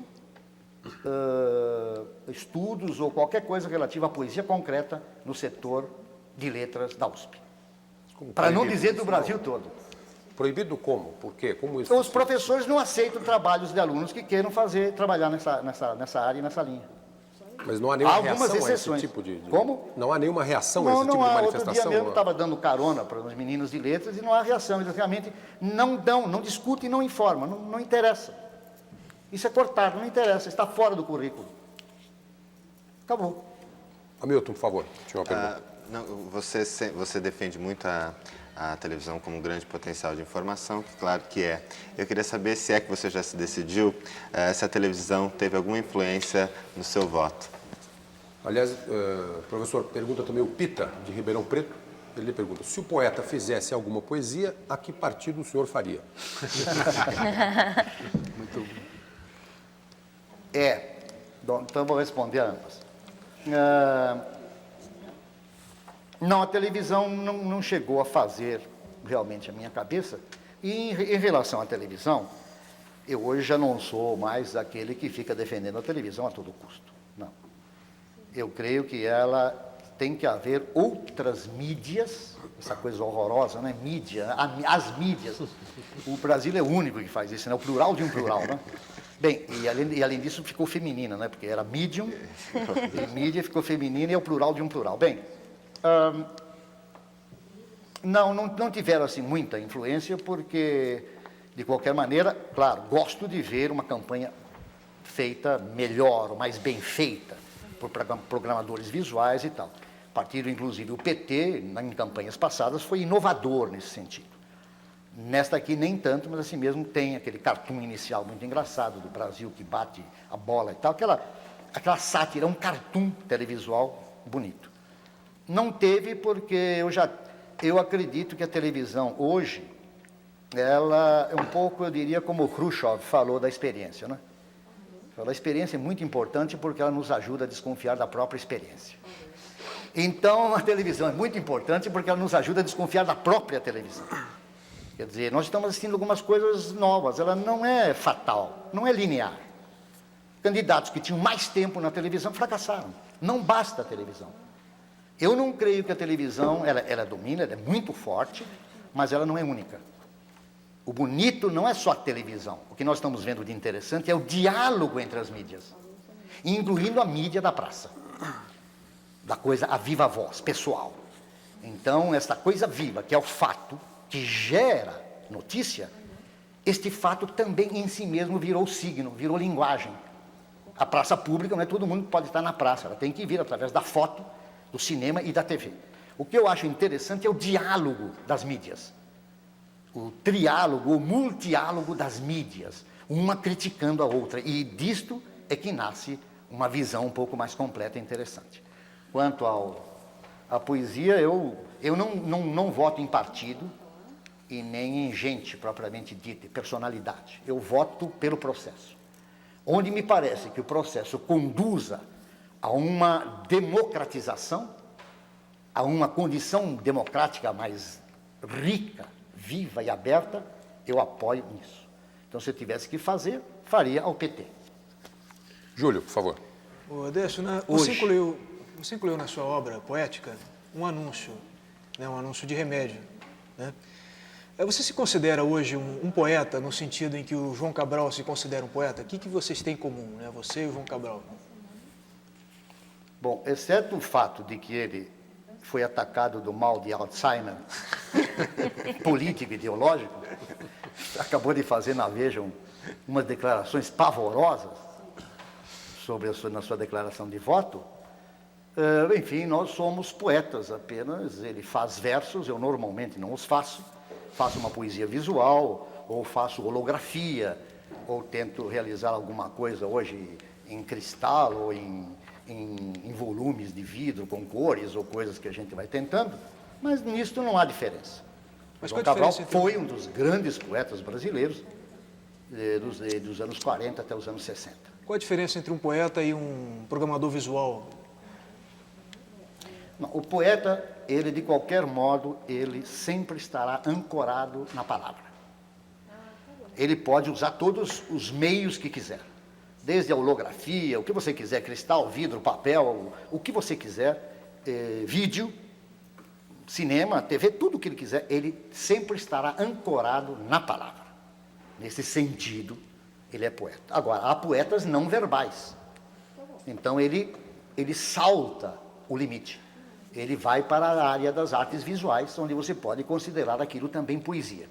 estudos ou qualquer coisa relativa à poesia concreta no setor de letras da USP. Para não dizer do Brasil todo. Proibido como? Por quê? Como isso? Os professores não aceitam trabalhos de alunos que queiram trabalhar nessa área e nessa linha. Mas não há nenhuma Algumas reação exceções. a esse tipo de... Como? Não há nenhuma reação a Não, esse tipo não de há. manifestação? Outro dia mesmo eu estava dando carona para os meninos de letras e não há reação. Eles realmente não discutem e não informam, não interessa. Isso é cortado, não interessa, está fora do currículo. Acabou. Hamilton, por favor, tinha uma pergunta. Você defende muito a televisão como um grande potencial de informação, que claro que é. Eu queria saber se é que você já se decidiu, se a televisão teve alguma influência no seu voto. Aliás, professor, pergunta também o Pita, de Ribeirão Preto. Ele pergunta, se o poeta fizesse alguma poesia, a que partido o senhor faria? Muito bom. Então eu vou responder a ambas. Não, a televisão não chegou a fazer realmente a minha cabeça. E em relação à televisão, eu hoje já não sou mais aquele que fica defendendo a televisão a todo custo. Não. Eu creio que ela tem que haver outras mídias, essa coisa horrorosa, né? Mídia, as mídias. O Brasil é o único que faz isso, né? O plural de um plural, né? Bem, e além disso ficou feminina, né? Porque era medium, e mídia ficou feminina e é o plural de um plural. Bem, não tiveram assim muita influência, porque, de qualquer maneira, claro, gosto de ver uma campanha feita melhor, ou mais bem feita, por programadores visuais e tal. Partido, inclusive, o PT, em campanhas passadas, foi inovador nesse sentido. Nesta aqui nem tanto, mas assim mesmo tem aquele cartoon inicial muito engraçado do Brasil que bate a bola e tal, aquela sátira, um cartoon televisual bonito. Não teve porque eu acredito que a televisão hoje, ela é um pouco, eu diria, como o Khrushchev falou da experiência, né? A experiência é muito importante porque ela nos ajuda a desconfiar da própria experiência. Então, a televisão é muito importante porque ela nos ajuda a desconfiar da própria televisão. Quer dizer, nós estamos assistindo algumas coisas novas, ela não é fatal, não é linear. Candidatos que tinham mais tempo na televisão fracassaram. Não basta a televisão. Eu não creio que a televisão, ela domina, ela é muito forte, mas ela não é única. O bonito não é só a televisão. O que nós estamos vendo de interessante é o diálogo entre as mídias, incluindo a mídia da praça, da coisa a viva voz, pessoal. Então, essa coisa viva, que é o fato, que gera notícia, este fato também em si mesmo virou signo, virou linguagem. A praça pública, não é todo mundo que pode estar na praça, ela tem que vir através da foto, do cinema e da TV. O que eu acho interessante é o diálogo das mídias, o triálogo, o multiálogo das mídias, uma criticando a outra, e disto é que nasce uma visão um pouco mais completa e interessante. Quanto à poesia, eu não voto em partido e nem em gente propriamente dita, personalidade. Eu voto pelo processo. Onde me parece que o processo conduza a uma democratização, a uma condição democrática mais rica, viva e aberta, eu apoio nisso. Então, se eu tivesse que fazer, faria ao PT. Júlio, por favor. Ô, Décio, você incluiu na sua obra poética um anúncio, né, um anúncio de remédio, né? Você se considera hoje um poeta no sentido em que o João Cabral se considera um poeta? O que vocês têm em comum, né, você e o João Cabral? Bom, exceto o fato de que ele foi atacado do mal de Alzheimer, político e ideológico, acabou de fazer na Veja umas declarações pavorosas na sua declaração de voto. Enfim, nós somos poetas apenas, ele faz versos, eu normalmente não os faço uma poesia visual, ou faço holografia, ou tento realizar alguma coisa hoje em cristal, ou em volumes de vidro com cores, ou coisas que a gente vai tentando, mas nisso não há diferença. Mas João Cabral foi um dos grandes poetas brasileiros dos anos 40 até os anos 60. Qual a diferença entre um poeta e um programador visual? Não, o poeta, ele de qualquer modo, ele sempre estará ancorado na palavra. Ele pode usar todos os meios que quiser, desde a holografia, o que você quiser, cristal, vidro, papel, o que você quiser, vídeo, cinema, TV, tudo o que ele quiser, ele sempre estará ancorado na palavra. Nesse sentido, ele é poeta. Agora, há poetas não verbais. Então, ele salta o limite. Ele vai para a área das artes visuais, onde você pode considerar aquilo também poesia.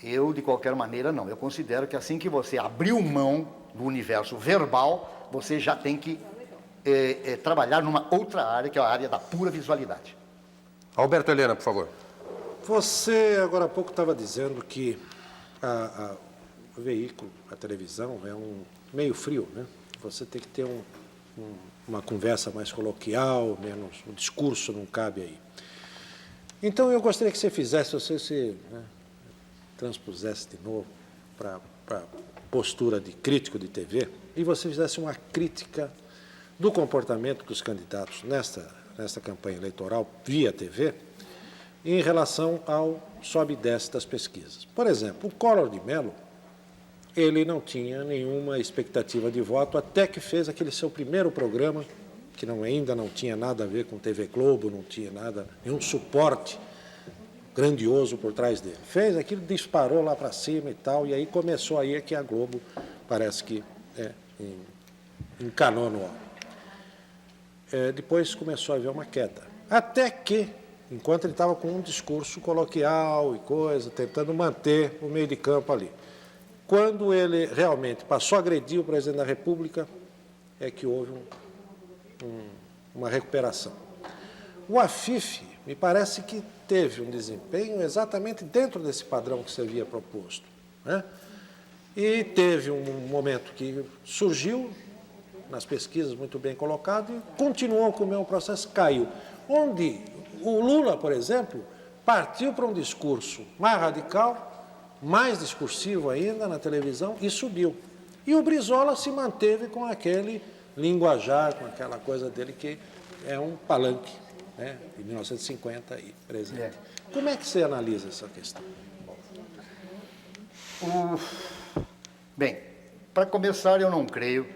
Eu, de qualquer maneira, não. Eu considero que assim que você abriu mão do universo verbal, você já tem que trabalhar numa outra área, que é a área da pura visualidade. Alberto Helena, por favor. Você, agora há pouco, estava dizendo que o veículo, a televisão, é um meio frio, né? Você tem que ter uma conversa mais coloquial, menos, o discurso não cabe aí. Então, eu gostaria que você fizesse, você se transpusesse de novo para a postura de crítico de TV, e você fizesse uma crítica do comportamento dos candidatos nesta campanha eleitoral via TV, em relação ao sobe e desce das pesquisas. Por exemplo, o Collor de Mello, ele não tinha nenhuma expectativa de voto, até que fez aquele seu primeiro programa, que ainda não tinha nada a ver com TV Globo, não tinha nenhum suporte grandioso por trás dele. Fez aquilo, disparou lá para cima e tal, e aí começou aí que a Globo parece que encanou no ar. Depois começou a haver uma queda. Até que, enquanto ele estava com um discurso coloquial e coisa, tentando manter o meio de campo ali. Quando ele realmente passou a agredir o presidente da República, é que houve uma recuperação. O Afif, me parece que teve um desempenho exatamente dentro desse padrão que você havia proposto, né? E teve um momento que surgiu nas pesquisas muito bem colocado e continuou com o mesmo processo, caiu. Onde o Lula, por exemplo, partiu para um discurso mais radical, mais discursivo ainda na televisão e subiu. E o Brizola se manteve com aquele linguajar, com aquela coisa dele que é um palanque, né, de 1950 aí, presente. Como é que você analisa essa questão? Bem, para começar, eu não creio,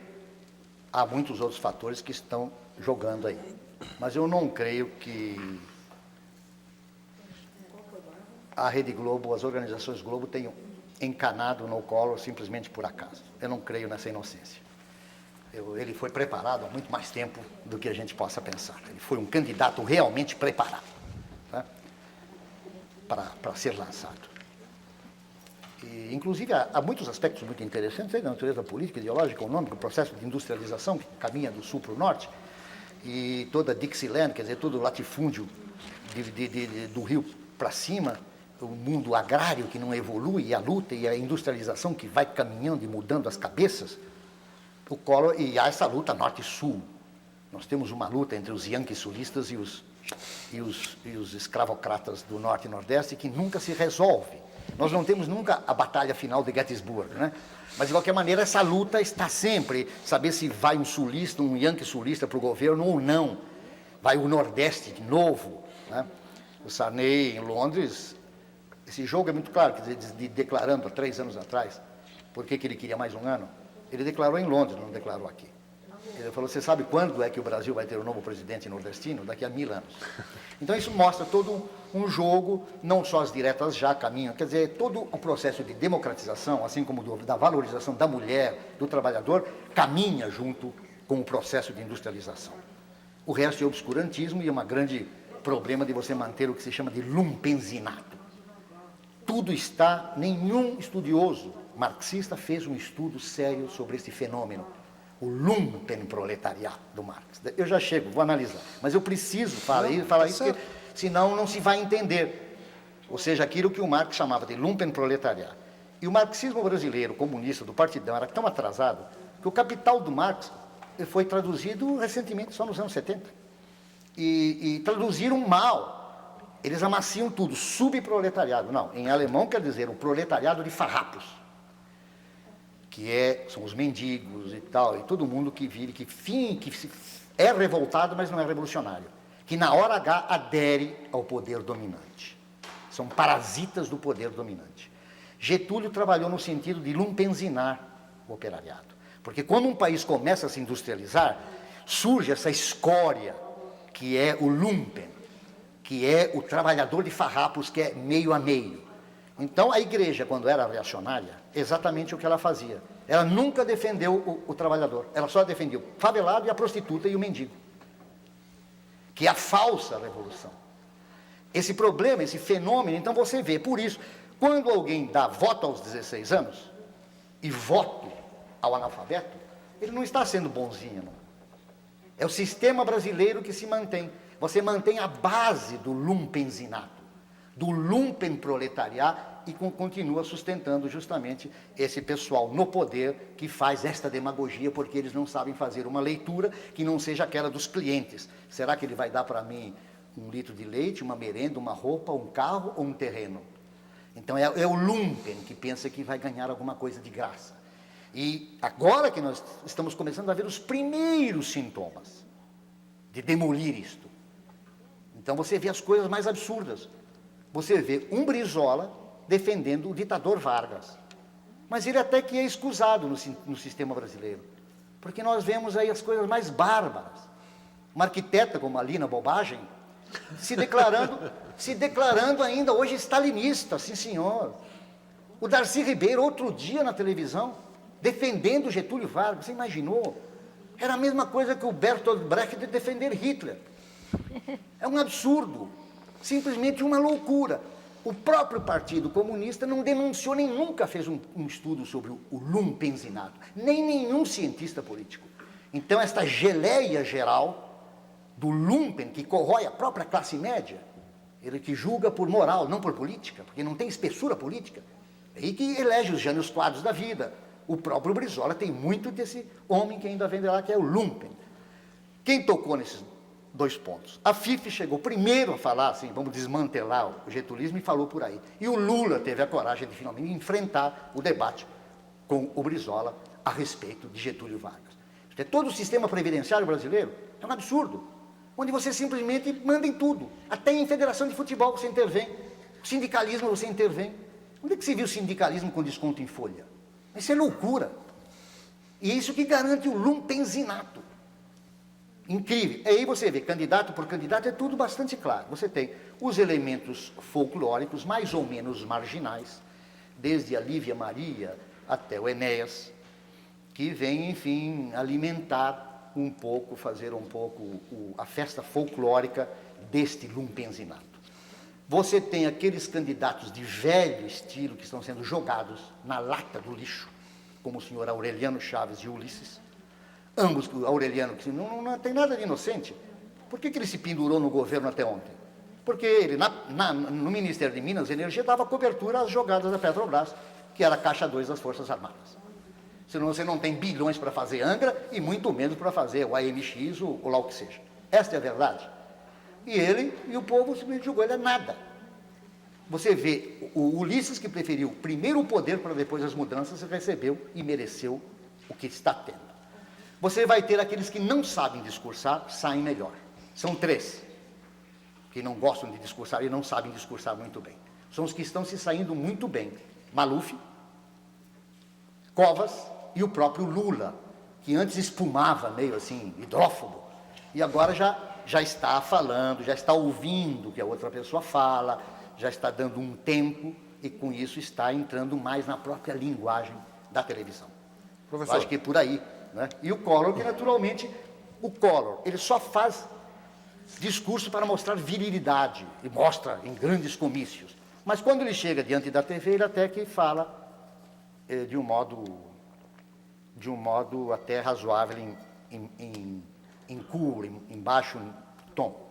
há muitos outros fatores que estão jogando aí, mas eu não creio que a Rede Globo, as organizações Globo tenham encanado no Collor simplesmente por acaso. Eu não creio nessa inocência. Ele foi preparado há muito mais tempo do que a gente possa pensar. Ele foi um candidato realmente preparado, né, para ser lançado. E, inclusive, há muitos aspectos muito interessantes aí da natureza política, ideológica, econômica, o processo de industrialização que caminha do sul para o norte, e toda Dixieland, quer dizer, todo o latifúndio do rio para cima, o mundo agrário que não evolui, e a luta e a industrialização que vai caminhando e mudando as cabeças, o Collor, e há essa luta norte-sul. Nós temos uma luta entre os yankees sulistas e os escravocratas do norte e nordeste que nunca se resolve. Nós não temos nunca a batalha final de Gettysburg, né? Mas, de qualquer maneira, essa luta está sempre, saber se vai um sulista, um yankee sulista para o governo ou não. Vai o Nordeste de novo, né? O Sarney, em Londres, esse jogo é muito claro, quer dizer, declarando há 3 anos atrás, por que ele queria mais um ano, ele declarou em Londres, não declarou aqui. Ele falou, você sabe quando é que o Brasil vai ter um novo presidente nordestino? Daqui a 1000 anos. Então isso mostra todo um jogo, não só as diretas já caminham, quer dizer, todo o processo de democratização, assim como da valorização da mulher, do trabalhador, caminha junto com o processo de industrialização. O resto é obscurantismo e é um grande problema de você manter o que se chama de lumpenzinato. Tudo está, nenhum estudioso marxista fez um estudo sério sobre esse fenômeno, o lumpenproletariado do Marx. Eu já chego, vou analisar, mas eu preciso falar isso, porque senão não se vai entender. Ou seja, aquilo que o Marx chamava de lumpenproletariado. E o marxismo brasileiro, comunista, do Partidão, era tão atrasado que o Capital do Marx foi traduzido recentemente, só nos anos 70. E traduziram mal. Eles amaciam tudo, subproletariado. Não, em alemão quer dizer o proletariado de farrapos, que são os mendigos e tal, e todo mundo que vive, que é revoltado, mas não é revolucionário, que na hora H adere ao poder dominante. São parasitas do poder dominante. Getúlio trabalhou no sentido de lumpenzinar o operariado, porque quando um país começa a se industrializar, surge essa escória, que é o lumpen, que é o trabalhador de farrapos, que é meio a meio. Então, a igreja, quando era reacionária, exatamente o que ela fazia. Ela nunca defendeu o trabalhador, ela só defendia o favelado e a prostituta e o mendigo, que é a falsa revolução. Esse problema, esse fenômeno, então você vê, por isso, quando alguém dá voto aos 16 anos e voto ao analfabeto, ele não está sendo bonzinho, não. É o sistema brasileiro que se mantém. Você mantém a base do lumpenzinato, do lumpenproletariado, e continua sustentando justamente esse pessoal no poder que faz esta demagogia, porque eles não sabem fazer uma leitura que não seja aquela dos clientes. Será que ele vai dar para mim 1 litro de leite, uma merenda, uma roupa, um carro ou um terreno? Então é o lumpen que pensa que vai ganhar alguma coisa de graça. E agora que nós estamos começando a ver os primeiros sintomas de demolir isto. Então você vê as coisas mais absurdas. Você vê um Brizola defendendo o ditador Vargas. Mas ele até que é escusado no sistema brasileiro, porque nós vemos aí as coisas mais bárbaras. Uma arquiteta como a Lina Bobagem se declarando ainda hoje stalinista, sim senhor. O Darcy Ribeiro, outro dia na televisão, defendendo Getúlio Vargas. Você imaginou? Era a mesma coisa que o Bertolt Brecht de defender Hitler. É um absurdo, simplesmente uma loucura. O próprio Partido Comunista não denunciou, nem nunca fez um estudo sobre o lumpenzinato, nem nenhum cientista político. Então, esta geleia geral do lumpen, que corrói a própria classe média, ele que julga por moral, não por política, porque não tem espessura política, é aí que elege os Jânio Quadros da vida. O próprio Brizola tem muito desse homem que ainda vem de lá, que é o lumpen. Quem tocou nesses 2 pontos? A FIF chegou primeiro a falar assim, vamos desmantelar o getulismo, e falou por aí. E o Lula teve a coragem de finalmente enfrentar o debate com o Brizola a respeito de Getúlio Vargas. Todo o sistema previdenciário brasileiro é um absurdo, onde você simplesmente manda em tudo. Até em federação de futebol você intervém, sindicalismo você intervém. Onde é que se viu sindicalismo com desconto em folha? Isso é loucura. E é isso que garante o lumpenzinato. Incrível. Aí você vê, candidato por candidato, é tudo bastante claro. Você tem os elementos folclóricos, mais ou menos marginais, desde a Lívia Maria até o Enéas, que vem, enfim, alimentar um pouco, fazer um pouco a festa folclórica deste lumpenzinato. Você tem aqueles candidatos de velho estilo que estão sendo jogados na lata do lixo, como o senhor Aureliano Chaves e Ulisses. Ambos, o Aureliano, que não tem nada de inocente. Por que ele se pendurou no governo até ontem? Porque ele, no Ministério de Minas e Energia, dava cobertura às jogadas da Petrobras, que era a Caixa 2 das Forças Armadas. Senão você não tem bilhões para fazer Angra e muito menos para fazer o AMX ou lá o que seja. Esta é a verdade. E ele e o povo simplesmente julgou ele a nada. Você vê, o Ulisses, que preferiu primeiro o poder para depois as mudanças, recebeu e mereceu o que está tendo. Você vai ter aqueles que não sabem discursar, saem melhor. São 3 que não gostam de discursar e não sabem discursar muito bem. São os que estão se saindo muito bem. Maluf, Covas e o próprio Lula, que antes espumava meio assim, hidrófobo, e agora já está falando, já está ouvindo o que a outra pessoa fala, já está dando um tempo e com isso está entrando mais na própria linguagem da televisão. Professor. Eu acho que é por aí. Né? E o Collor, que naturalmente, ele só faz discurso para mostrar virilidade, e mostra em grandes comícios. Mas quando ele chega diante da TV, ele até que fala de um modo até razoável em cool, em baixo tom.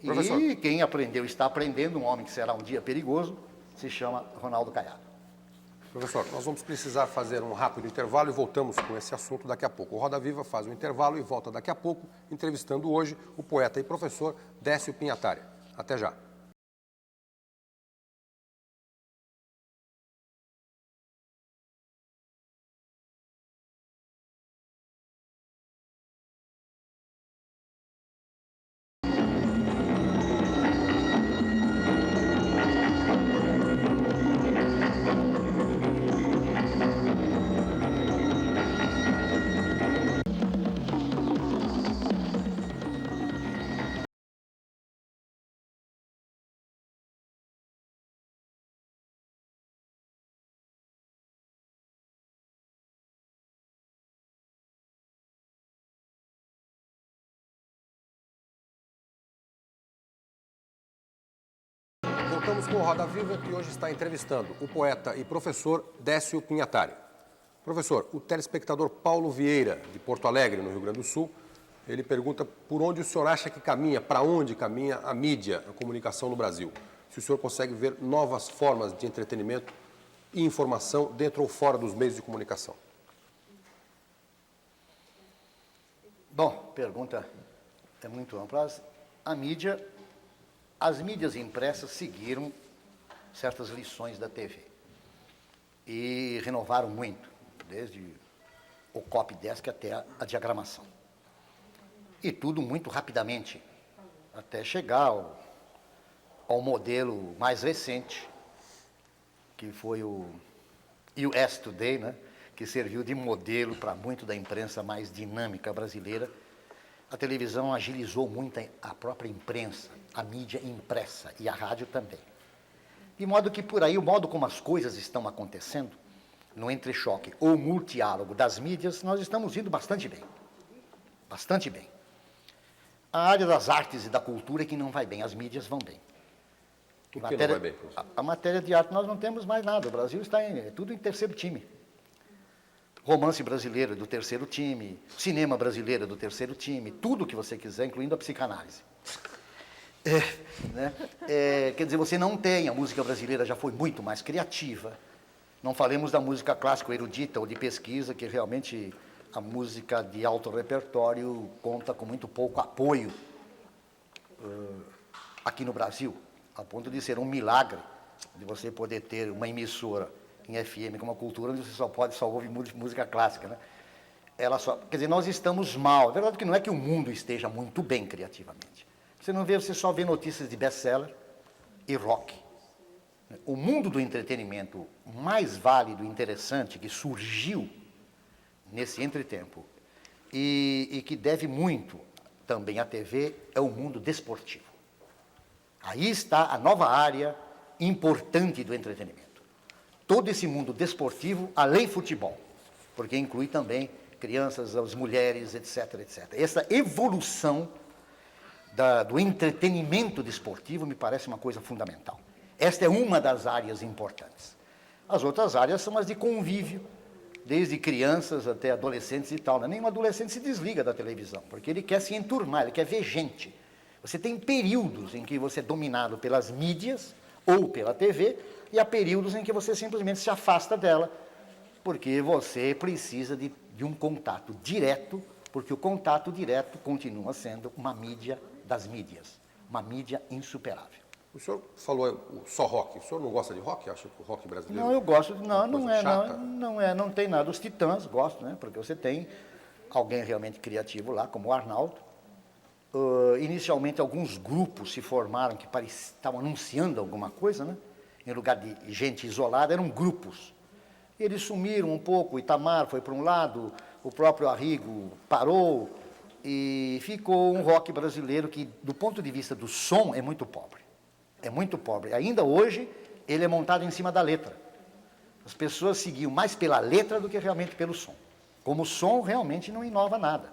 Professor. E quem aprendeu, está aprendendo, um homem que será um dia perigoso, se chama Ronaldo Caiado. Professor, nós vamos precisar fazer um rápido intervalo e voltamos com esse assunto daqui a pouco. O Roda Viva faz um intervalo e volta daqui a pouco, entrevistando hoje o poeta e professor Décio Pinhatari. Até já. Voltamos com o Roda Viva, que hoje está entrevistando o poeta e professor Décio Pinhatari. Professor, o telespectador Paulo Vieira, de Porto Alegre, no Rio Grande do Sul, ele pergunta por onde o senhor acha que caminha, para onde caminha a mídia, a comunicação no Brasil. Se o senhor consegue ver novas formas de entretenimento e informação dentro ou fora dos meios de comunicação. Bom, pergunta é muito ampla. As mídias impressas seguiram certas lições da TV e renovaram muito, desde o copydesk até a diagramação. E tudo muito rapidamente, até chegar ao modelo mais recente, que foi o US Today, né? Que serviu de modelo para muito da imprensa mais dinâmica brasileira. A televisão agilizou muito a própria imprensa, a mídia impressa e a rádio também. De modo que por aí, o modo como as coisas estão acontecendo, no entrechoque ou multiálogo das mídias, nós estamos indo bastante bem. Bastante bem. A área das artes e da cultura é que não vai bem, as mídias vão bem. O que não vai bem, professor? A matéria de arte nós não temos mais nada, o Brasil está tudo em terceiro time. Romance brasileiro do terceiro time, cinema brasileiro do terceiro time, tudo que você quiser, incluindo a psicanálise. Quer dizer, você não tem, a música brasileira já foi muito mais criativa. Não falemos da música clássica erudita ou de pesquisa, que realmente a música de alto repertório conta com muito pouco apoio aqui no Brasil, a ponto de ser um milagre de você poder ter uma emissora em FM como a Cultura, onde você só ouve música clássica, né? Quer dizer, nós estamos mal. É verdade que não é que o mundo esteja muito bem criativamente. Você só vê notícias de best-seller e rock. O mundo do entretenimento mais válido e interessante que surgiu nesse entretempo e que deve muito também à TV é o mundo desportivo. Aí está a nova área importante do entretenimento. Todo esse mundo desportivo, além futebol, porque inclui também crianças, as mulheres, etc, etc. Essa evolução do entretenimento desportivo me parece uma coisa fundamental. Esta é uma das áreas importantes. As outras áreas são as de convívio, desde crianças até adolescentes e tal. Nenhum adolescente se desliga da televisão, porque ele quer se enturmar, ele quer ver gente. Você tem períodos em que você é dominado pelas mídias ou pela TV, e há períodos em que você simplesmente se afasta dela, porque você precisa de um contato direto, porque o contato direto continua sendo uma mídia das mídias, uma mídia insuperável. O senhor falou só rock. O senhor não gosta de rock? Acha que o rock brasileiro... Não, eu gosto. Não, coisa não é, chata? não tem nada. Os Titãs, gosto, né? Porque você tem alguém realmente criativo lá, como o Arnaldo. Inicialmente, alguns grupos se formaram que estavam anunciando alguma coisa, né? Em lugar de gente isolada, eram grupos. Eles sumiram um pouco, o Itamar foi para um lado, o próprio Arrigo parou, e ficou um rock brasileiro que, do ponto de vista do som, é muito pobre. É muito pobre. Ainda hoje, ele é montado em cima da letra. As pessoas seguiam mais pela letra do que realmente pelo som. Como o som realmente não inova nada.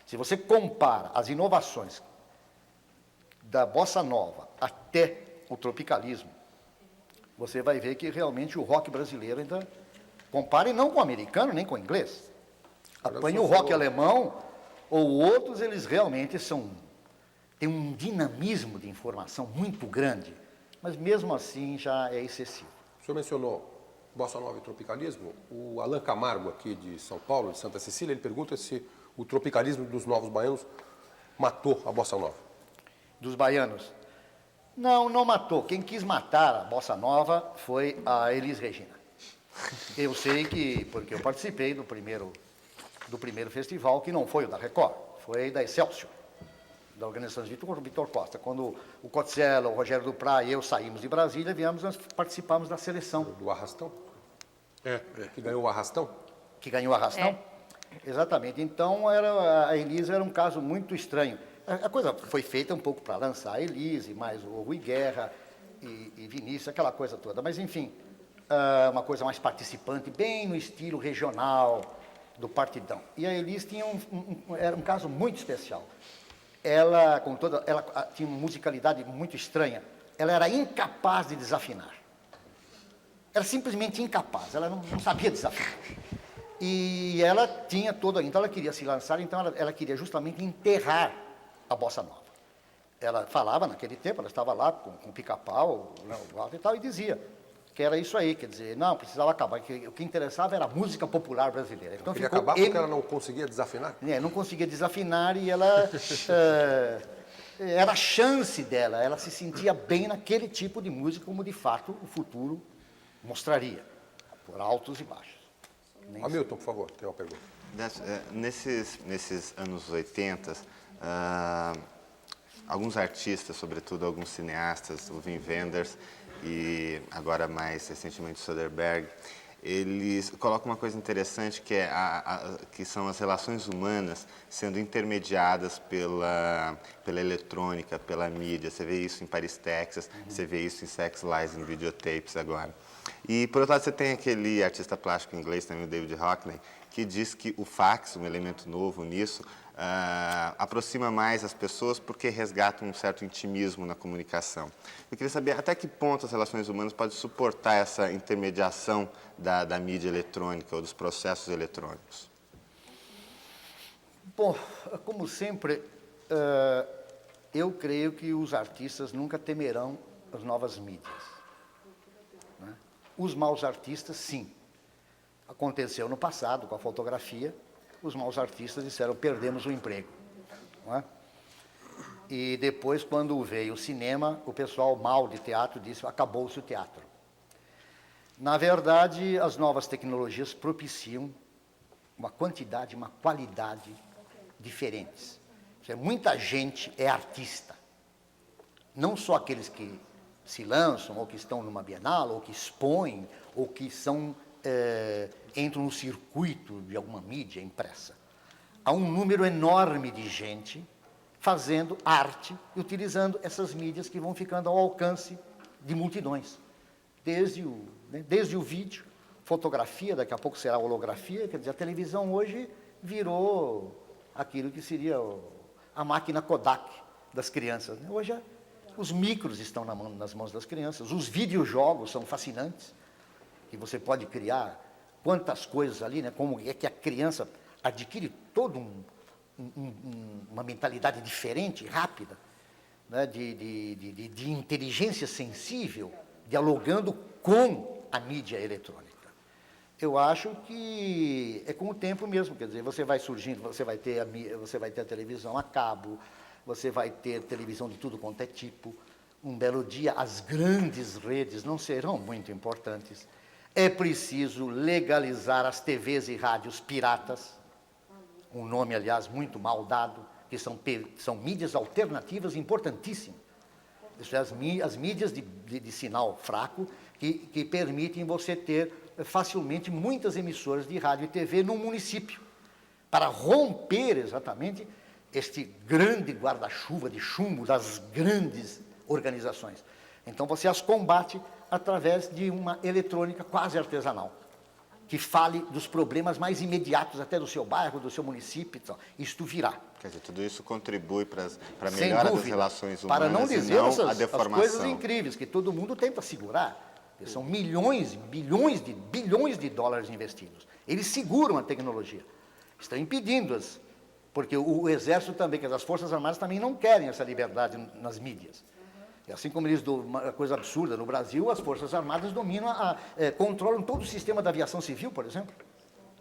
Se você compara as inovações da bossa nova até o tropicalismo, você vai ver que realmente o rock brasileiro ainda... Compare não com o americano, nem com o inglês. Apanhe o rock alemão ou outros, eles realmente têm um dinamismo de informação muito grande, mas mesmo assim já é excessivo. O senhor mencionou bossa nova e tropicalismo. O Alan Camargo, aqui de São Paulo, de Santa Cecília, ele pergunta se o tropicalismo dos novos baianos matou a bossa nova. Dos baianos? Não, não matou. Quem quis matar a bossa nova foi a Elis Regina. Eu sei que, porque eu participei do primeiro festival, que não foi o da Record, foi da Excelsior, da organização de Vitor Costa. Quando o Cotzella, o Rogério Duprá e eu saímos de Brasília, nós participamos da seleção. Do Arrastão? Que ganhou o Arrastão? Que ganhou o Arrastão? Exatamente. Então, a Elise era um caso muito estranho. A coisa foi feita um pouco para lançar a Elise, mais o Rui Guerra e Vinícius, aquela coisa toda. Mas, enfim, uma coisa mais participante, bem no estilo regional do Partidão. E a Elise tinha era um caso muito especial. Ela tinha uma musicalidade muito estranha. Ela era incapaz de desafinar. Era simplesmente incapaz, ela não sabia desafinar. E ela tinha então ela queria se lançar, então ela queria justamente enterrar a bossa nova. Ela falava naquele tempo, ela estava lá com o Pica-Pau, e tal, e dizia que era isso aí, quer dizer, não, precisava acabar, que o que interessava era a música popular brasileira. Então queria acabar porque ela não conseguia desafinar? Não conseguia desafinar e ela... era a chance dela, ela se sentia bem naquele tipo de música, como de fato o futuro mostraria, por altos e baixos. Hamilton, por favor, tem uma pergunta. Nesses anos 80, alguns artistas, sobretudo alguns cineastas, o Wim Wenders e agora mais recentemente o Soderbergh, eles colocam uma coisa interessante que são as relações humanas sendo intermediadas pela eletrônica, pela mídia. Você vê isso em Paris, Texas, você vê isso em Sex, Lies and Videotapes agora. E, por outro lado, você tem aquele artista plástico inglês, também o David Hockney, que diz que o fax, um elemento novo nisso, aproxima mais as pessoas porque resgata um certo intimismo na comunicação. Eu queria saber até que ponto as relações humanas podem suportar essa intermediação da mídia eletrônica ou dos processos eletrônicos. Bom, como sempre, eu creio que os artistas nunca temerão as novas mídias. Né? Os maus artistas, sim. Aconteceu no passado com a fotografia, os maus artistas disseram, perdemos o emprego. Não é? E depois, quando veio o cinema, o pessoal mal de teatro disse, acabou-se o teatro. Na verdade, as novas tecnologias propiciam uma quantidade, uma qualidade diferentes. Muita gente é artista. Não só aqueles que se lançam, ou que estão numa Bienal, ou que expõem, ou que entram no circuito de alguma mídia impressa. Há um número enorme de gente fazendo arte e utilizando essas mídias que vão ficando ao alcance de multidões. Desde o vídeo, fotografia, daqui a pouco será holografia, quer dizer, a televisão hoje virou aquilo que seria a máquina Kodak das crianças, né? Hoje os micros estão nas mãos das crianças, os videojogos são fascinantes, que você pode criar quantas coisas ali, né? Como é que a criança adquire toda uma mentalidade diferente, rápida, né? de inteligência sensível, dialogando com a mídia eletrônica. Eu acho que é com o tempo mesmo, quer dizer, você vai surgindo, você vai ter a televisão a cabo, você vai ter televisão de tudo quanto é tipo. Um belo dia, as grandes redes não serão muito importantes. É preciso legalizar as TVs e rádios piratas, um nome, aliás, muito mal dado, que são mídias alternativas importantíssimas. Isso é, as mídias de sinal fraco que permitem você ter facilmente muitas emissoras de rádio e TV no município, para romper exatamente este grande guarda-chuva de chumbo das grandes organizações. Então você as combate através de uma eletrônica quase artesanal, que fale dos problemas mais imediatos até do seu bairro, do seu município, isto virá. Quer dizer, tudo isso contribui para a Sem melhora das dúvida, relações humanas para não dizer e não a as deformação. coisas incríveis que todo mundo tenta segurar. São milhões, bilhões de dólares investidos. Eles seguram a tecnologia, estão impedindo-as, porque o Exército também, que as Forças Armadas também não querem essa liberdade nas mídias. E assim como eles, uma coisa absurda, no Brasil, as Forças Armadas dominam, controlam todo o sistema da aviação civil, por exemplo.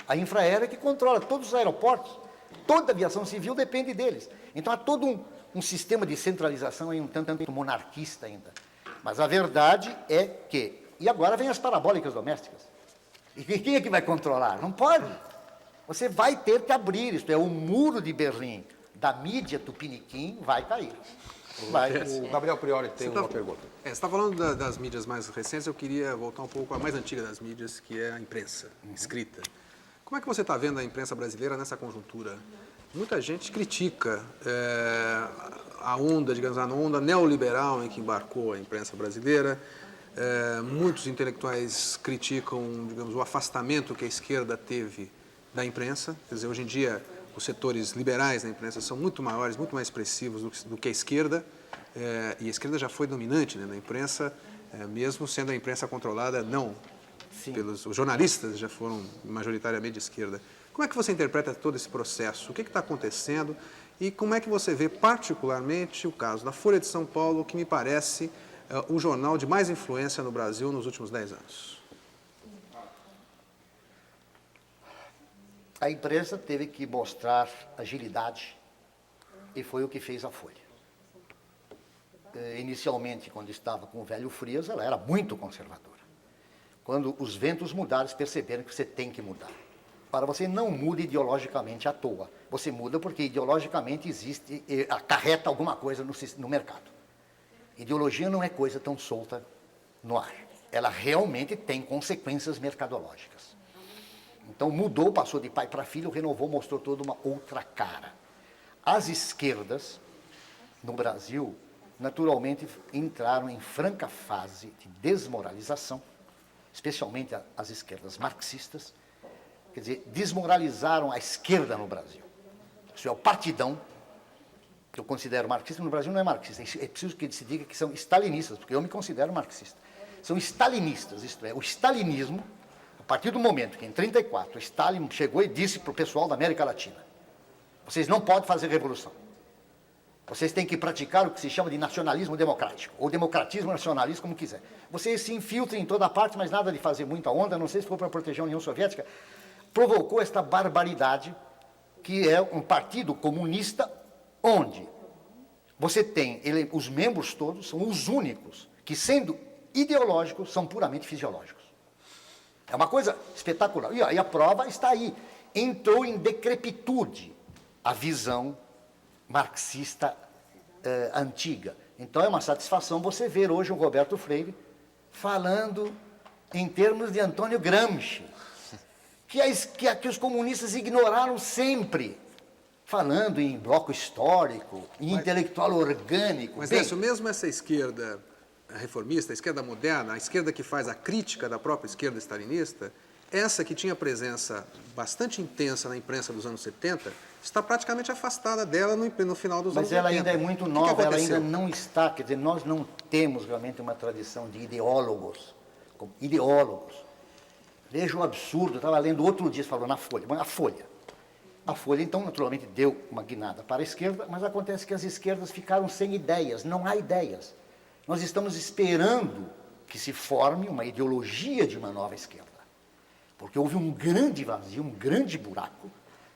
A Infraero é que controla todos os aeroportos, toda a aviação civil depende deles. Então há todo um sistema de centralização aí, um tanto monarquista ainda. Mas a verdade é que... E agora vem as parabólicas domésticas. E quem é que vai controlar? Não pode. Você vai ter que abrir, isto é, o muro de Berlim da mídia tupiniquim vai cair. O Gabriel Priori tem uma pergunta. Você está falando das mídias mais recentes, eu queria voltar um pouco à mais antiga das mídias, que é a imprensa escrita. Como é que você está vendo a imprensa brasileira nessa conjuntura? Muita gente critica a onda, digamos, a onda neoliberal em que embarcou a imprensa brasileira. Muitos intelectuais criticam, digamos, o afastamento que a esquerda teve da imprensa. Quer dizer, hoje em dia, os setores liberais da imprensa são muito maiores, muito mais expressivos do que a esquerda. E a esquerda já foi dominante, né, na imprensa, mesmo sendo a imprensa controlada, não pelos... Os jornalistas já foram majoritariamente de esquerda. Como é que você interpreta todo esse processo? O que está acontecendo? E como é que você vê, particularmente, o caso da Folha de São Paulo, que me parece o jornal de mais influência no Brasil nos últimos 10 anos? A imprensa teve que mostrar agilidade e foi o que fez a Folha. Inicialmente, quando estava com o velho Frias, ela era muito conservadora. Quando os ventos mudaram, eles perceberam que você tem que mudar. Para você não muda ideologicamente à toa. Você muda porque ideologicamente existe, acarreta alguma coisa no mercado. Ideologia não é coisa tão solta no ar. Ela realmente tem consequências mercadológicas. Então mudou, passou de pai para filho, renovou, mostrou toda uma outra cara. As esquerdas, no Brasil, naturalmente entraram em franca fase de desmoralização, especialmente as esquerdas marxistas, quer dizer, desmoralizaram a esquerda no Brasil. Isso é o partidão, que eu considero marxista, no Brasil não é marxista, é preciso que se diga que são stalinistas, porque eu me considero marxista. São stalinistas, isto é, o stalinismo, a partir do momento que em 1934 Stalin chegou e disse para o pessoal da América Latina, vocês não podem fazer revolução, vocês têm que praticar o que se chama de nacionalismo democrático, ou democratismo nacionalista, como quiser. Vocês se infiltrem em toda parte, mas nada de fazer muita onda, não sei se for para proteger a União Soviética, provocou esta barbaridade, que é um partido comunista, onde você tem, os membros todos são os únicos que, sendo ideológicos, são puramente fisiológicos. É uma coisa espetacular. E a prova está aí. Entrou em decrepitude a visão marxista antiga. Então é uma satisfação você ver hoje o Roberto Freire falando em termos de Antônio Gramsci, que os comunistas ignoraram sempre, falando em bloco histórico, em intelectual orgânico. Mas Décio, mesmo essa esquerda reformista, a esquerda moderna, a esquerda que faz a crítica da própria esquerda stalinista, essa que tinha presença bastante intensa na imprensa dos anos 70, está praticamente afastada dela no final dos anos 80. Mas ela ainda é muito O que nova, ela aconteceu? ainda não está, quer dizer, nós não temos realmente uma tradição de ideólogos, como ideólogos. Veja o absurdo, eu estava lendo outro dia, falou na Folha, a Folha. A Folha, então, naturalmente, deu uma guinada para a esquerda, mas acontece que as esquerdas ficaram sem ideias, não há ideias. Nós estamos esperando que se forme uma ideologia de uma nova esquerda. Porque houve um grande vazio, um grande buraco,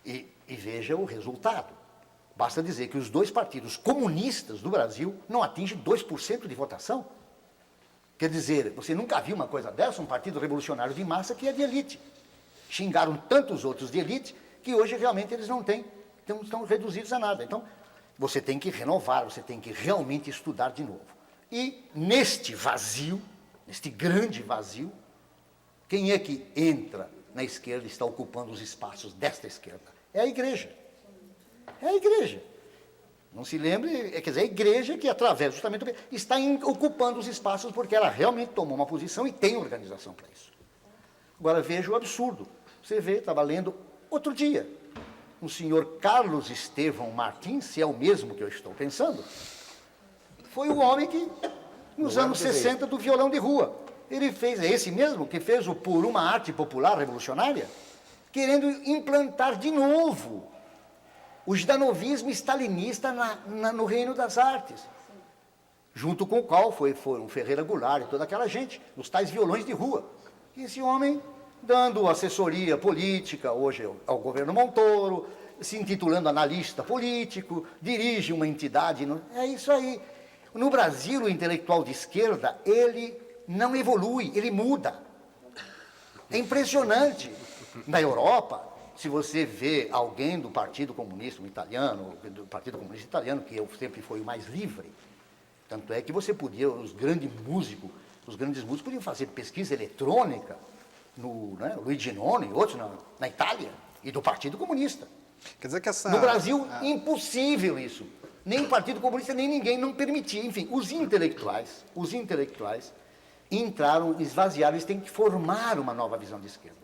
e veja o resultado. Basta dizer que os dois partidos comunistas do Brasil não atingem 2% de votação. Quer dizer, você nunca viu uma coisa dessa, um partido revolucionário de massa que é de elite. Xingaram tantos outros de elite que hoje realmente eles não têm, estão reduzidos a nada. Então, você tem que renovar, você tem que realmente estudar de novo. E neste vazio, neste grande vazio, quem é que entra na esquerda e está ocupando os espaços desta esquerda? É a igreja. É a igreja. Não se lembre, quer dizer, a igreja que, através justamente, está ocupando os espaços porque ela realmente tomou uma posição e tem organização para isso. Agora, veja o absurdo. Você vê, estava lendo outro dia, o senhor Carlos Estevão Martins, se é o mesmo que eu estou pensando, foi o homem que, nos anos 60, do violão de rua, ele fez, é esse mesmo que fez o Por uma Arte Popular Revolucionária, querendo implantar de novo o jidanovismo stalinista no reino das artes, junto com o qual foram Ferreira Goulart e toda aquela gente, os tais violões de rua. E esse homem, dando assessoria política, hoje ao governo Montoro, se intitulando analista político, dirige uma entidade, é isso aí. No Brasil, o intelectual de esquerda, ele não evolui, ele muda. É impressionante. Na Europa, se você vê alguém do Partido Comunista Italiano, que eu sempre fui o mais livre, tanto é que você podia, os grandes músicos podiam fazer pesquisa eletrônica no Luigi Ginoni e outros na Itália, e do Partido Comunista. Quer dizer que essa... No Brasil, impossível isso. Nem o Partido Comunista, nem ninguém não permitia. Enfim, os intelectuais entraram, esvaziaram, eles têm que formar uma nova visão de esquerda.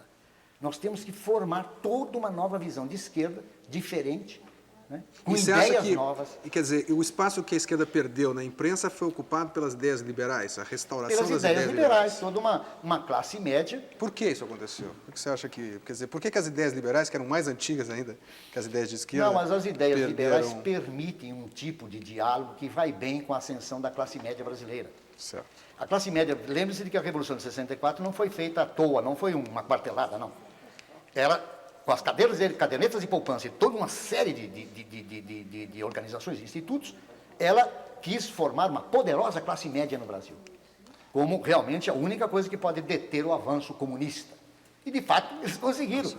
Nós temos que formar toda uma nova visão de esquerda, diferente, né? Com ideias novas. E quer dizer, o espaço que a esquerda perdeu na imprensa foi ocupado pelas ideias liberais, a restauração das ideias liberais. Toda uma classe média. Por que isso aconteceu? O que você acha que... Quer dizer, por que as ideias liberais, que eram mais antigas ainda que as ideias de esquerda... Não, mas as ideias liberais permitem um tipo de diálogo que vai bem com a ascensão da classe média brasileira. Certo. A classe média, lembre-se de que a Revolução de 64 não foi feita à toa, não foi uma quartelada, não. Era com as cadernetas de poupança e toda uma série de organizações e institutos, ela quis formar uma poderosa classe média no Brasil, como realmente a única coisa que pode deter o avanço comunista. E, de fato, eles conseguiram.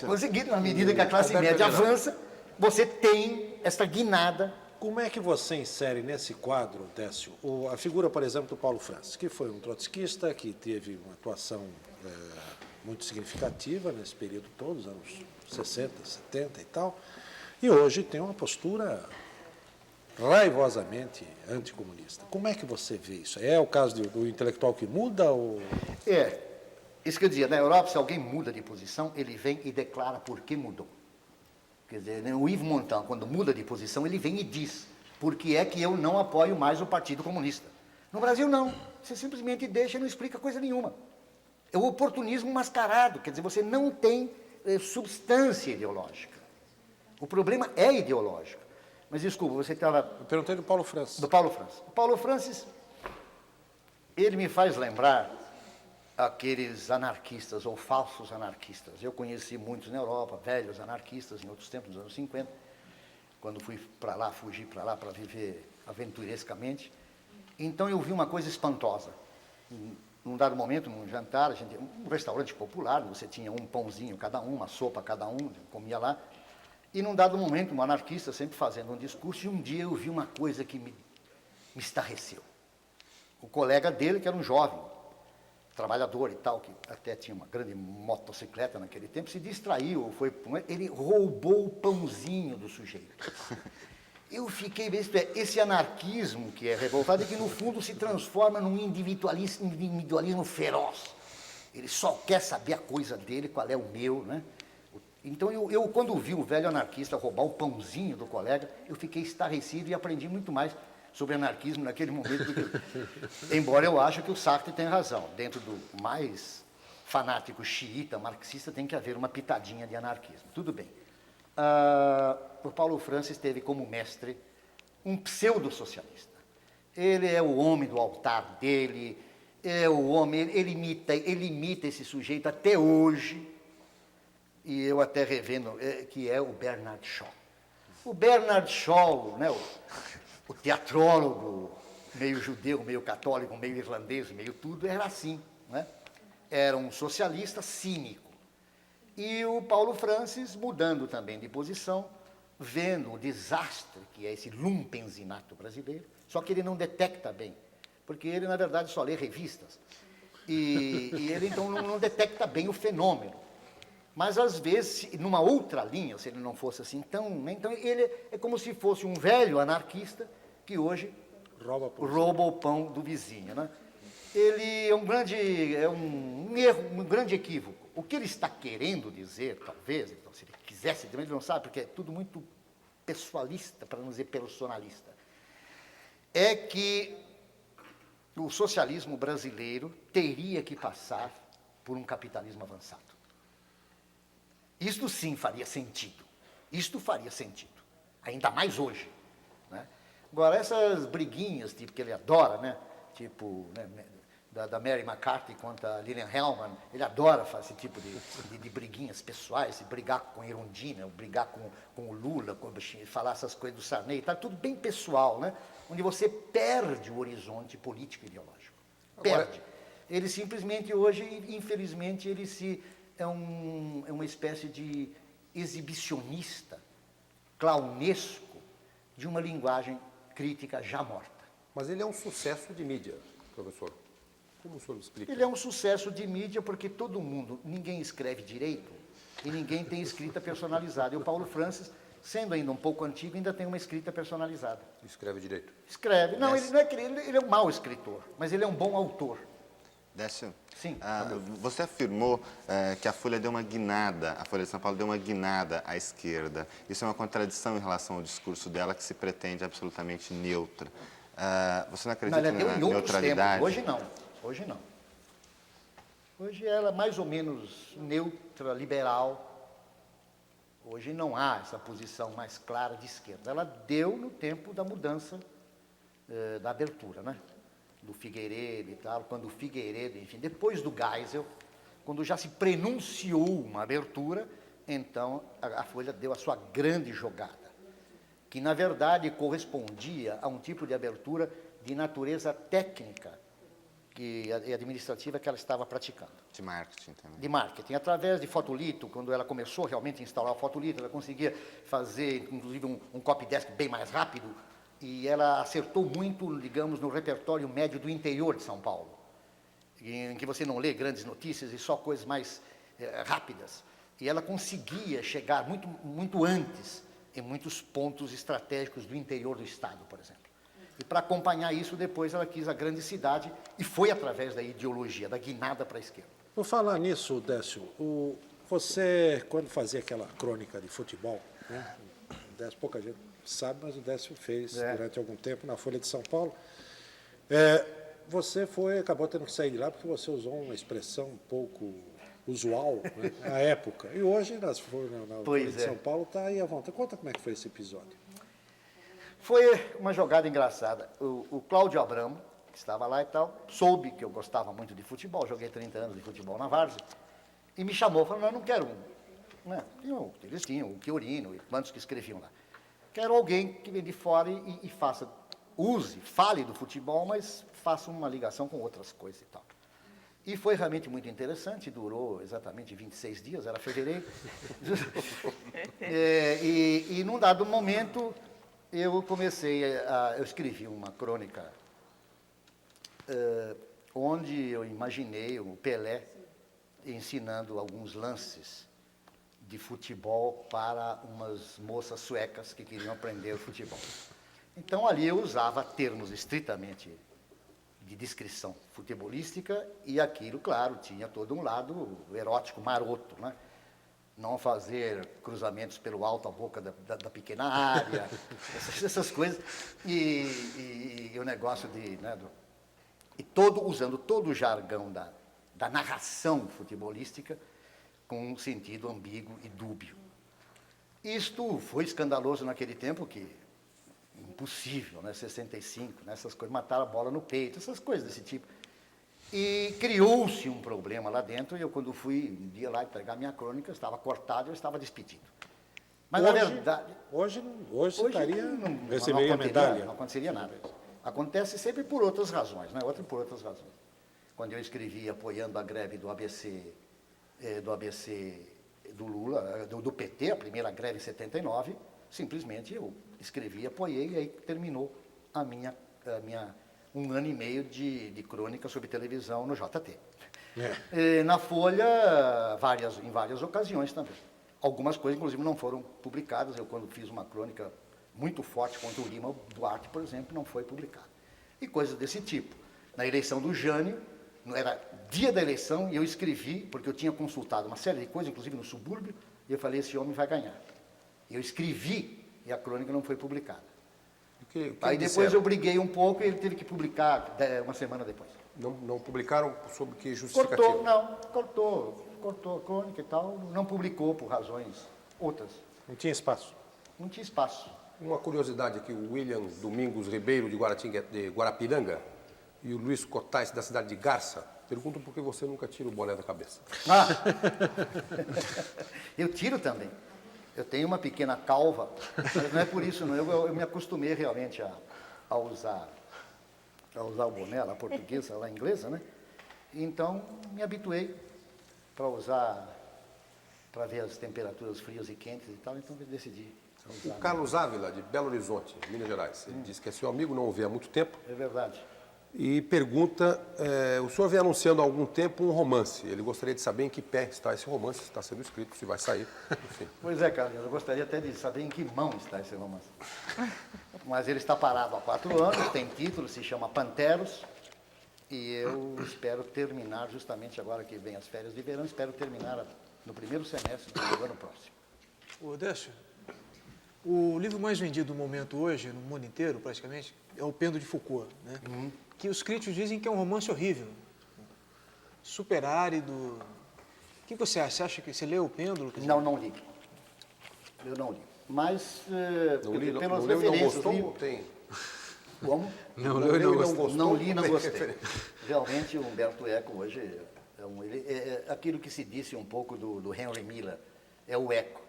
Conseguiram, na medida que a classe média avança, você tem essa guinada. Como é que você insere nesse quadro, Décio, a figura, por exemplo, do Paulo Francis, que foi um trotskista, que teve uma atuação muito significativa nesse período todo, os anos 60, 70 e tal, e hoje tem uma postura raivosamente anticomunista. Como é que você vê isso? É o caso do intelectual que muda? Ou... Isso que eu dizia, na Europa, se alguém muda de posição, ele vem e declara por que mudou. Quer dizer, o Yves Montand, quando muda de posição, ele vem e diz por que é que eu não apoio mais o Partido Comunista. No Brasil, não. Você simplesmente deixa e não explica coisa nenhuma. É o oportunismo mascarado, quer dizer, você não tem substância ideológica. O problema é ideológico. Mas, desculpa, você estava... Eu perguntei do Paulo Francis. Do Paulo Francis. O Paulo Francis, ele me faz lembrar aqueles anarquistas ou falsos anarquistas. Eu conheci muitos na Europa, velhos anarquistas, em outros tempos, nos anos 50, quando fui para lá, fugi para lá para viver aventurescamente. Então eu vi uma coisa espantosa. Num dado momento, num jantar, um restaurante popular, você tinha um pãozinho cada um, uma sopa cada um, comia lá. E num dado momento, um anarquista sempre fazendo um discurso, e um dia eu vi uma coisa que me estarreceu. O colega dele, que era um jovem, trabalhador e tal, que até tinha uma grande motocicleta naquele tempo, se distraiu, ele roubou o pãozinho do sujeito. Eu fiquei bem, esse anarquismo que é revoltado e que no fundo se transforma num individualismo feroz. Ele só quer saber a coisa dele, qual é o meu, né? Então, eu quando vi o velho anarquista roubar o pãozinho do colega, eu fiquei estarrecido e aprendi muito mais sobre anarquismo naquele momento do que... Embora eu ache que o Sartre tem razão. Dentro do mais fanático xiita, marxista, tem que haver uma pitadinha de anarquismo. Tudo bem. O Paulo Francis teve como mestre um pseudo-socialista. Ele é o homem do altar dele, é o homem, ele imita esse sujeito até hoje, e eu até revendo, que é o Bernard Shaw. O Bernard Shaw, né, o teatrólogo, meio judeu, meio católico, meio irlandês, meio tudo, era assim, né? Era um socialista cínico. E o Paulo Francis, mudando também de posição, vendo o desastre que é esse lumpenzinato brasileiro, só que ele não detecta bem, porque ele, na verdade, só lê revistas. E ele, então, não detecta bem o fenômeno. Mas, às vezes, numa outra linha, se ele não fosse assim tão... Então, ele é como se fosse um velho anarquista que hoje rouba o pão do vizinho, né? Ele é um erro, um grande equívoco. O que ele está querendo dizer, talvez, então, se ele quisesse, ele não sabe, porque é tudo muito pessoalista, para não dizer personalista, é que o socialismo brasileiro teria que passar por um capitalismo avançado. Isto sim faria sentido. Isto faria sentido. Ainda mais hoje, né? Agora, essas briguinhas, tipo, que ele adora, né? Tipo, né, da Mary McCarthy contra a Lilian Hellman, ele adora fazer esse tipo de briguinhas pessoais, de brigar com a Erundina, brigar com o Lula, falar essas coisas do Sarney, tá tudo bem pessoal, né? Onde você perde o horizonte político e ideológico. Perde. Ele simplesmente hoje, infelizmente, é uma espécie de exibicionista, clownesco, de uma linguagem crítica já morta. Mas ele é um sucesso de mídia, professor. Como o senhor me explica? Ele é um sucesso de mídia porque todo mundo, ninguém escreve direito e ninguém tem escrita personalizada. E o Paulo Francis, sendo ainda um pouco antigo, ainda tem uma escrita personalizada. Escreve direito. Escreve. Não, ele não é que ele é um mau escritor, mas ele é um bom autor. Décio, Sim. Você afirmou que a Folha deu uma guinada, a Folha de São Paulo deu uma guinada à esquerda. Isso é uma contradição em relação ao discurso dela, que se pretende absolutamente neutra. Você não acredita na neutralidade? Tempos. Hoje não. Hoje não. Hoje ela é mais ou menos neutra, liberal. Hoje não há essa posição mais clara de esquerda. Ela deu no tempo da mudança da abertura, né? Do Figueiredo e tal, quando o Figueiredo, enfim, depois do Geisel, quando já se prenunciou uma abertura, então a Folha deu a sua grande jogada, que na verdade correspondia a um tipo de abertura de natureza técnica e administrativa que ela estava praticando. De marketing também. De marketing, através de fotolito, quando ela começou realmente a instalar o fotolito, ela conseguia fazer, inclusive, um copy desk bem mais rápido, e ela acertou muito, digamos, no repertório médio do interior de São Paulo, em que você não lê grandes notícias e só coisas mais rápidas. E ela conseguia chegar muito, muito antes em muitos pontos estratégicos do interior do estado, por exemplo. E para acompanhar isso, depois ela quis a grande cidade e foi através da ideologia, da guinada para a esquerda. Por falar nisso, Décio, você, quando fazia aquela crônica de futebol, né, Décio, pouca gente sabe, mas o Décio fez durante algum tempo na Folha de São Paulo, você acabou tendo que sair de lá porque você usou uma expressão um pouco usual, né, na época. E hoje, na Folha de São Paulo, está aí à vontade. Conta como é que foi esse episódio. Foi uma jogada engraçada. O Cláudio Abramo, que estava lá e tal, soube que eu gostava muito de futebol, joguei 30 anos de futebol na Várzea, e me chamou, falou, não, eu não quero um. Né? Eles tinham o Chiorino e quantos que escreviam lá. Quero alguém que vem de fora e faça, fale do futebol, mas faça uma ligação com outras coisas e tal. E foi realmente muito interessante, durou exatamente 26 dias, era fevereiro. E num dado momento, eu escrevi uma crônica onde eu imaginei o Pelé ensinando alguns lances de futebol para umas moças suecas que queriam aprender futebol. Então, ali eu usava termos estritamente de descrição futebolística e aquilo, claro, tinha todo um lado erótico maroto, né? Não fazer cruzamentos pelo alto, a boca da pequena área, essas coisas. E o negócio de... Né, usando todo o jargão da narração futebolística com um sentido ambíguo e dúbio. Isto foi escandaloso naquele tempo, que impossível, né? 65, né? Essas coisas, matar a bola no peito, essas coisas desse tipo. E criou-se um problema lá dentro, e eu, quando fui um dia lá entregar minha crônica, eu estava cortado, eu estava despedido. Mas, na verdade... Hoje estaria não receberia a medalha. Não aconteceria nada. Acontece sempre por outras razões, né? Por outras razões. Quando eu escrevi apoiando a greve do ABC do Lula, do PT, a primeira greve em 79, simplesmente eu escrevi, apoiei, e aí terminou um ano e meio de crônica sobre televisão no JT. Na Folha, em várias ocasiões também. Algumas coisas, inclusive, não foram publicadas. Eu, quando fiz uma crônica muito forte contra o Lima Duarte, por exemplo, não foi publicada. E coisas desse tipo. Na eleição do Jânio, era dia da eleição, e eu escrevi, porque eu tinha consultado uma série de coisas, inclusive no subúrbio, e eu falei, esse homem vai ganhar. Eu escrevi, e a crônica não foi publicada. Aí depois eu briguei um pouco, e ele teve que publicar uma semana depois. Não publicaram sob que justificativa? Cortou a crônica e tal, não publicou por razões outras. Não tinha espaço. Não tinha espaço. Uma curiosidade aqui, o William Domingos Ribeiro, de Guarapiranga, e o Luiz Cotais, da cidade de Garça, perguntam por que você nunca tira o boné da cabeça. Eu tiro também. Eu tenho uma pequena calva, mas não é por isso, não. Eu me acostumei realmente a usar o boné, lá portuguesa, lá inglesa, né? Então, me habituei para usar, para ver as temperaturas frias e quentes e tal, então eu decidi usar. O Carlos Ávila, de Belo Horizonte, Minas Gerais, ele diz que é seu amigo, não o vê há muito tempo, É verdade. e pergunta, o senhor vem anunciando há algum tempo um romance. Ele gostaria de saber em que pé está esse romance, se está sendo escrito, se vai sair, enfim. Pois é, Carlinhos, eu gostaria até de saber em que mão está esse romance. Mas ele está parado há 4 anos, tem título, se chama Panteros, e eu espero terminar, justamente agora que vem as férias de verão, espero terminar no primeiro semestre do ano próximo. Ô, Décio, o livro mais vendido no momento hoje, no mundo inteiro, praticamente, é O Pêndulo de Foucault, né? Que os críticos dizem que é um romance horrível, super árido. O que você acha? Você acha que você leu O Pêndulo? Não li. Eu não li. Mas, pelas leu e não referências... gostou ou tem? Como? Não leu e não gostou. Não li e não gostei. Realmente, o Humberto Eco hoje é aquilo que se disse um pouco do Henry Miller, é o eco.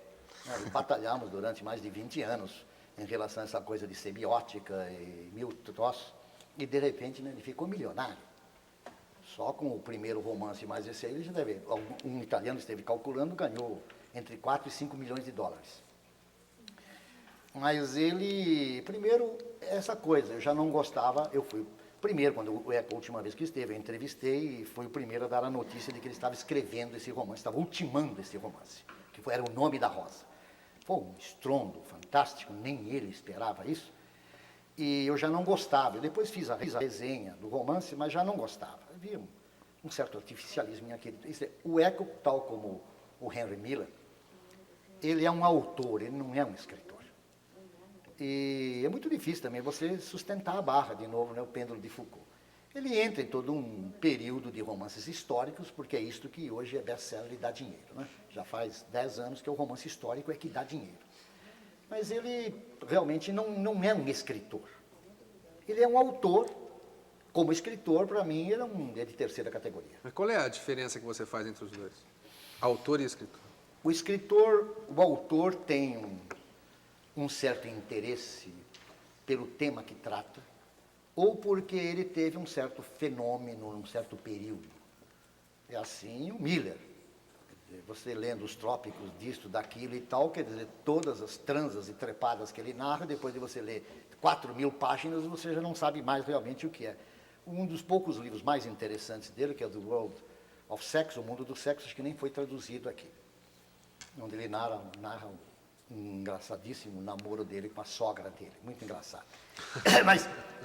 Nós batalhamos durante mais de 20 anos em relação a essa coisa de semiótica e mil troços, e de repente, né, ele ficou milionário. Só com o primeiro romance mais esse aí, ele já deve, um italiano esteve calculando, ganhou entre 4 e 5 milhões de dólares. Mas ele, primeiro, essa coisa, eu já não gostava, eu fui, primeiro, quando a última vez que esteve, eu entrevistei e foi o primeiro a dar a notícia de que ele estava escrevendo esse romance, estava ultimando esse romance, que era O Nome da Rosa. Foi um estrondo fantástico, nem ele esperava isso, e eu já não gostava. Eu depois fiz a resenha do romance, mas já não gostava. Havia um certo artificialismo naquele. O Eco, tal como o Henry Miller, ele é um autor, ele não é um escritor. E é muito difícil também você sustentar a barra, de novo, né, o Pêndulo de Foucault. Ele entra em todo um período de romances históricos, porque é isto que hoje é best-seller e dá dinheiro, né? Já faz 10 anos que o romance histórico é que dá dinheiro. Mas ele realmente não é um escritor. Ele é um autor. Como escritor, para mim, ele é de terceira categoria. Mas qual é a diferença que você faz entre os dois? Autor e escritor. O autor tem um certo interesse pelo tema que trata, ou porque ele teve um certo fenômeno, um certo período. É assim o Miller. Você lendo os trópicos disto, daquilo e tal, quer dizer, todas as transas e trepadas que ele narra, depois de você ler 4.000 páginas, você já não sabe mais realmente o que é. Um dos poucos livros mais interessantes dele, que é The World of Sex, O Mundo do Sexo, acho que nem foi traduzido aqui, onde ele narra um engraçadíssimo namoro dele com a sogra dele, muito engraçado.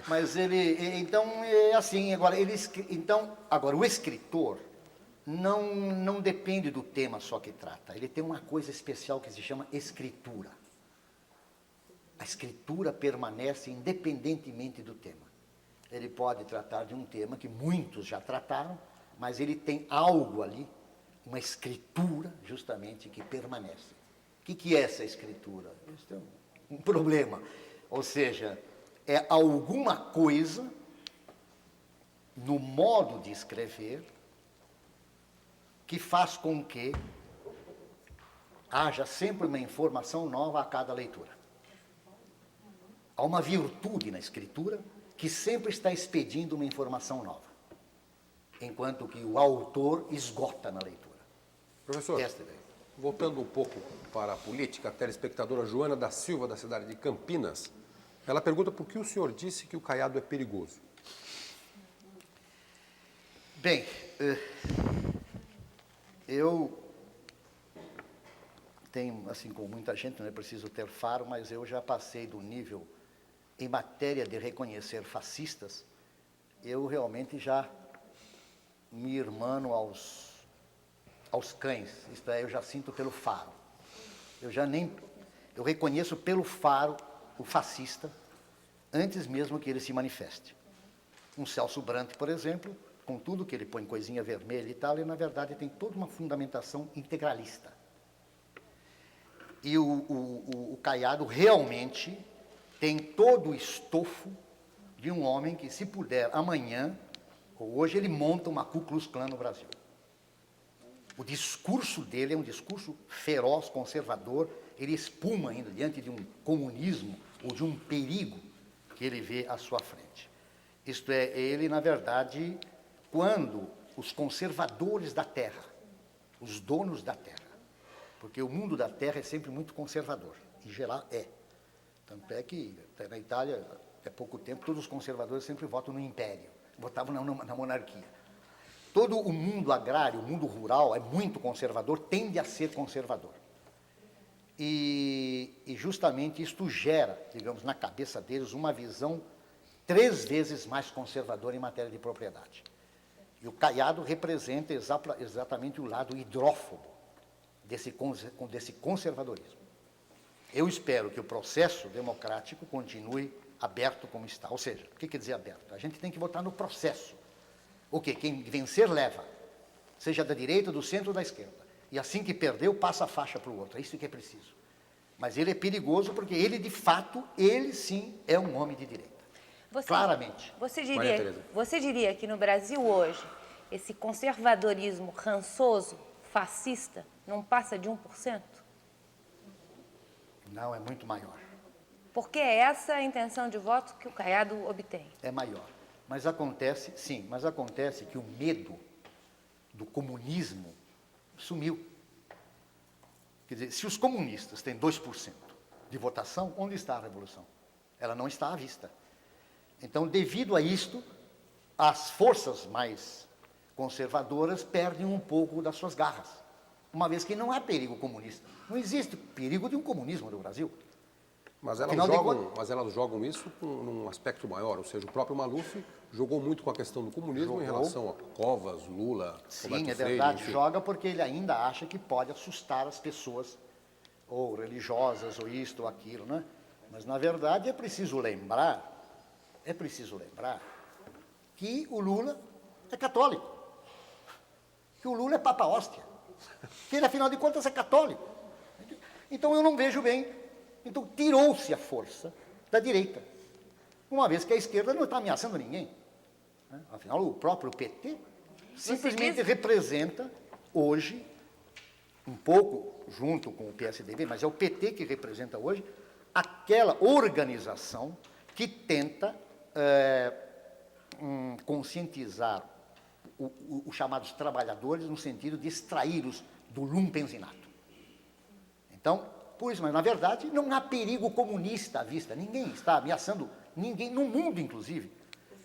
mas ele, então, é assim, agora o escritor não depende do tema só que trata, ele tem uma coisa especial que se chama escritura. A escritura permanece independentemente do tema. Ele pode tratar de um tema que muitos já trataram, mas ele tem algo ali, uma escritura justamente que permanece. O que é essa escritura? Isso é um problema. Ou seja, é alguma coisa no modo de escrever que faz com que haja sempre uma informação nova a cada leitura. Há uma virtude na escritura que sempre está expedindo uma informação nova, enquanto que o autor esgota na leitura. Professor, Esta ideia. voltando um pouco para a política, a telespectadora Joana da Silva, da cidade de Campinas, ela pergunta por que o senhor disse que o Caiado é perigoso. Bem, eu tenho, assim como muita gente, não é preciso ter faro, mas eu já passei do nível, em matéria de reconhecer fascistas, eu realmente já me irmano aos cães, isto é, eu já sinto pelo faro. Eu reconheço pelo faro o fascista, antes mesmo que ele se manifeste. Um Celso Brandt, por exemplo, com tudo que ele põe coisinha vermelha e tal, ele na verdade tem toda uma fundamentação integralista. E o Caiado realmente tem todo o estofo de um homem que, se puder, amanhã ou hoje, ele monta uma Ku Klux Klan no Brasil. O discurso dele é um discurso feroz, conservador, ele espuma ainda diante de um comunismo ou de um perigo que ele vê à sua frente. Isto é, ele, na verdade, quando os conservadores da terra, os donos da terra, porque o mundo da terra é sempre muito conservador, em geral é. Tanto é que, até na Itália, há pouco tempo, todos os conservadores sempre votam no império, votavam na monarquia. Todo o mundo agrário, o mundo rural é muito conservador, tende a ser conservador. E justamente isto gera, digamos, na cabeça deles, uma visão 3 vezes mais conservadora em matéria de propriedade. E o Caiado representa exatamente o lado hidrófobo desse conservadorismo. Eu espero que o processo democrático continue aberto como está. Ou seja, o que quer dizer aberto? A gente tem que votar no processo. O quê? Quem vencer, leva. Seja da direita, do centro ou da esquerda. E assim que perdeu, passa a faixa para o outro. É isso que é preciso. Mas ele é perigoso porque ele, de fato, ele sim é um homem de direita. Claramente. Você diria que no Brasil hoje, esse conservadorismo rançoso, fascista, não passa de 1%? Não, é muito maior. Porque é essa a intenção de voto que o Caiado obtém. É maior. Mas acontece, sim, mas acontece que o medo do comunismo sumiu. Quer dizer, se os comunistas têm 2% de votação, onde está a revolução? Ela não está à vista. Então, devido a isto, as forças mais conservadoras perdem um pouco das suas garras, uma vez que não há perigo comunista. Não existe perigo de um comunismo no Brasil. Mas elas jogam isso num aspecto maior, ou seja, o próprio Maluf jogou muito com a questão do comunismo em relação a Covas, Lula, Sim, Roberto é Freire, verdade, enfim. joga porque ele ainda acha que pode assustar as pessoas, ou religiosas, ou isto, ou aquilo, né? Mas, na verdade, é preciso lembrar que o Lula é católico, que o Lula é Papa Hóstia, que ele, afinal de contas, é católico. Então, eu não vejo bem. Então, tirou-se a força da direita, uma vez que a esquerda não está ameaçando ninguém. Né? Afinal, o próprio PT simplesmente representa, hoje, um pouco junto com o PSDB, mas é o PT que representa hoje aquela organização que tenta conscientizar os chamados trabalhadores no sentido de extraí-los do lumpenzinato. Então, por isso, mas na verdade não há perigo comunista à vista, ninguém está ameaçando ninguém, no mundo inclusive.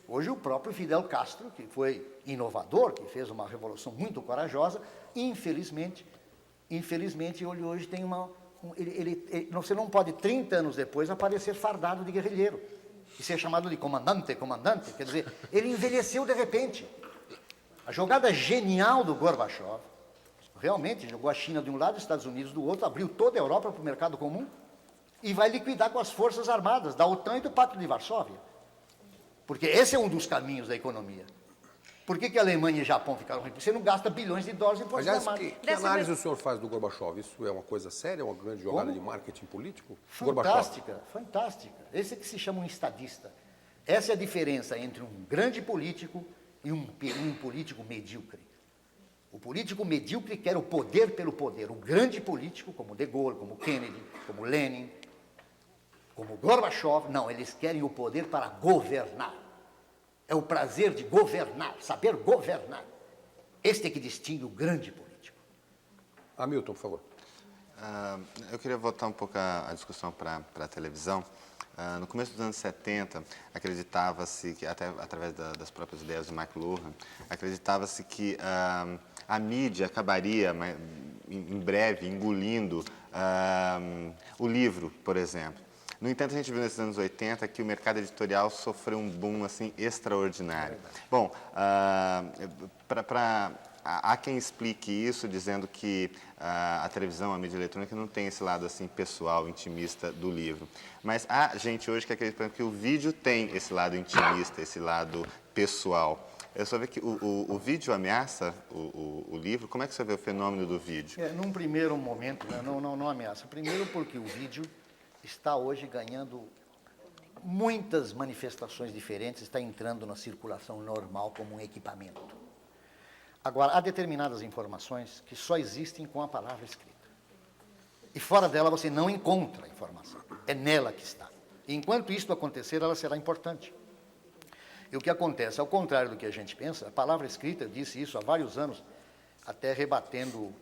Hoje o próprio Fidel Castro, que foi inovador, que fez uma revolução muito corajosa, infelizmente ele hoje tem você não pode, 30 anos depois, aparecer fardado de guerrilheiro e ser chamado de comandante, quer dizer, ele envelheceu de repente. A jogada genial do Gorbachev, realmente jogou a China de um lado, os Estados Unidos do outro, abriu toda a Europa para o mercado comum e vai liquidar com as forças armadas da OTAN e do Pacto de Varsóvia. Porque esse é um dos caminhos da economia. Por que a Alemanha e Japão ficaram ricos? Você não gasta bilhões de dólares em forças Aliás, armadas. que análise o senhor faz do Gorbachev? Isso é uma coisa séria, uma grande jogada de marketing político? Fantástica, fantástica. Esse é que se chama um estadista. Essa é a diferença entre um grande político e um político medíocre. O político medíocre quer o poder pelo poder. O grande político, como De Gaulle, como Kennedy, como Lenin, como Gorbachev, não, eles querem o poder para governar. É o prazer de governar, saber governar. Este é que distingue o grande político. Hamilton, por favor. Eu queria voltar um pouco a discussão para a televisão. No começo dos anos 70, acreditava-se, que até através das próprias ideias de McLuhan, acreditava-se que a mídia acabaria em breve engolindo o livro, por exemplo. No entanto, a gente viu nesses anos 80 que o mercado editorial sofreu um boom assim, extraordinário. Bom, há quem explique isso dizendo que a televisão, a mídia eletrônica não tem esse lado assim pessoal, intimista do livro. Mas há gente hoje que acredita que o vídeo tem esse lado intimista, esse lado pessoal. Eu só vejo que o vídeo ameaça o livro. Como é que você vê o fenômeno do vídeo? Num primeiro momento, né, não ameaça. Primeiro porque o vídeo está hoje ganhando muitas manifestações diferentes, está entrando na circulação normal como um equipamento. Agora, há determinadas informações que só existem com a palavra escrita. E fora dela você não encontra a informação. É nela que está. E enquanto isso acontecer, ela será importante. E o que acontece, ao contrário do que a gente pensa, a palavra escrita, eu disse isso há vários anos, até rebatendo,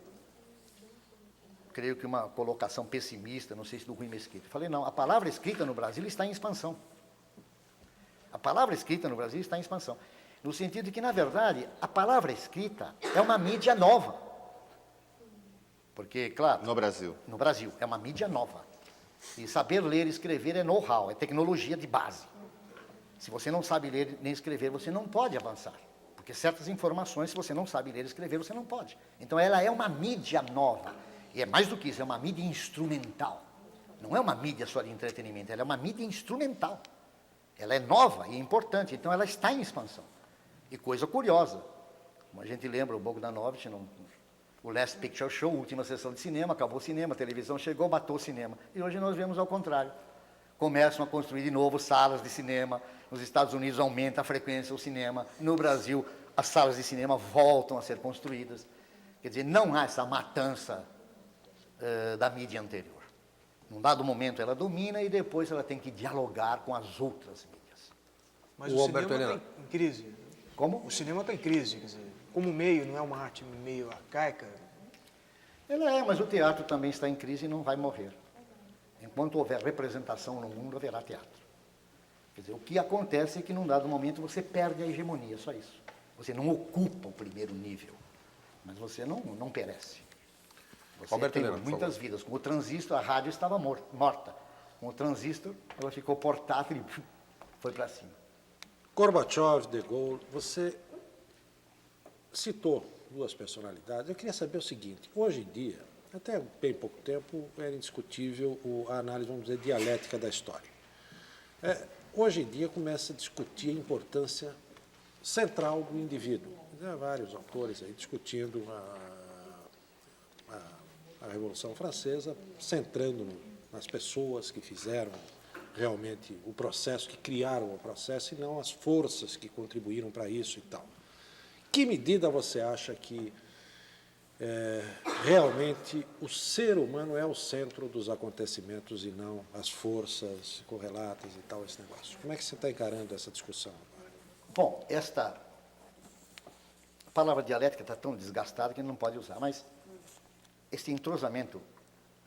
creio que uma colocação pessimista, não sei se do Rui Mesquita. Falei, não, a palavra escrita no Brasil está em expansão. A palavra escrita no Brasil está em expansão. No sentido de que, na verdade, a palavra escrita é uma mídia nova. Porque, claro... No Brasil. No Brasil, é uma mídia nova. E saber ler e escrever é know-how, é tecnologia de base. Se você não sabe ler nem escrever, você não pode avançar. Porque certas informações, se você não sabe ler e escrever, você não pode. Então, ela é uma mídia nova. E é mais do que isso, é uma mídia instrumental. Não é uma mídia só de entretenimento, ela é uma mídia instrumental. Ela é nova e importante, então ela está em expansão. E coisa curiosa, como a gente lembra, o Bogdanovich, o Last Picture Show, última sessão de cinema, acabou o cinema, a televisão chegou, matou o cinema. E hoje nós vemos ao contrário. Começam a construir de novo salas de cinema, nos Estados Unidos aumenta a frequência do cinema, no Brasil as salas de cinema voltam a ser construídas. Quer dizer, não há essa matança da mídia anterior. Num dado momento ela domina e depois ela tem que dialogar com as outras mídias. Mas O o Alberto cinema Helena. está em crise. Como? O cinema está em crise, quer dizer, como meio, não é uma arte meio arcaica. Ela é, mas o teatro também está em crise e não vai morrer. Enquanto houver representação no mundo, haverá teatro. Quer dizer, o que acontece é que num dado momento você perde a hegemonia, só isso. Você não ocupa o primeiro nível, mas você não perece. Você Alberto tem Helena, por muitas favor. vidas. Com o transistor, a rádio estava morta. Com o transistor, ela ficou portátil e foi para cima. Gorbachev, De Gaulle, você citou duas personalidades. Eu queria saber o seguinte, hoje em dia, até bem pouco tempo, era indiscutível a análise, vamos dizer, dialética da história. Hoje em dia começa a discutir a importância central do indivíduo. Há vários autores aí discutindo a Revolução Francesa, centrando nas pessoas que fizeram realmente o processo, que criaram o processo, e não as forças que contribuíram para isso e tal. Que medida você acha que realmente o ser humano é o centro dos acontecimentos e não as forças correlatas e tal, esse negócio? Como é que você está encarando essa discussão agora? Bom, esta palavra dialética está tão desgastada que não pode usar, mas esse entrosamento,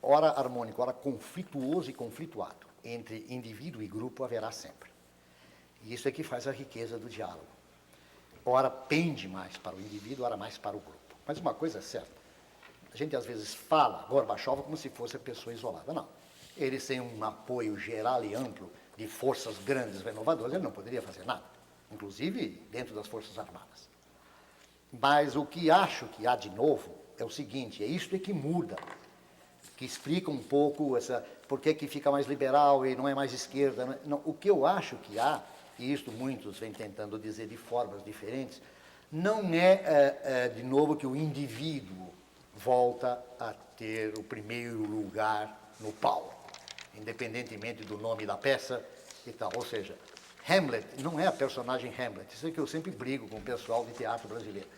ora harmônico, ora conflituoso e conflituado, entre indivíduo e grupo haverá sempre. E isso é que faz a riqueza do diálogo. Ora pende mais para o indivíduo, ora mais para o grupo. Mas uma coisa é certa, A gente às vezes fala Gorbachev como se fosse pessoa isolada. Não. Ele sem um apoio geral e amplo de forças grandes renovadoras, ele não poderia fazer nada, inclusive dentro das Forças Armadas. Mas o que acho que há de novo é o seguinte, é isto que muda, que explica um pouco por que fica mais liberal e não é mais esquerda. Não, o que eu acho que há, e isto muitos vêm tentando dizer de formas diferentes, não é, de novo, que o indivíduo volta a ter o primeiro lugar no palco, independentemente do nome da peça e tal. Ou seja, Hamlet não é a personagem Hamlet. Isso é que eu sempre brigo com o pessoal de teatro brasileiro.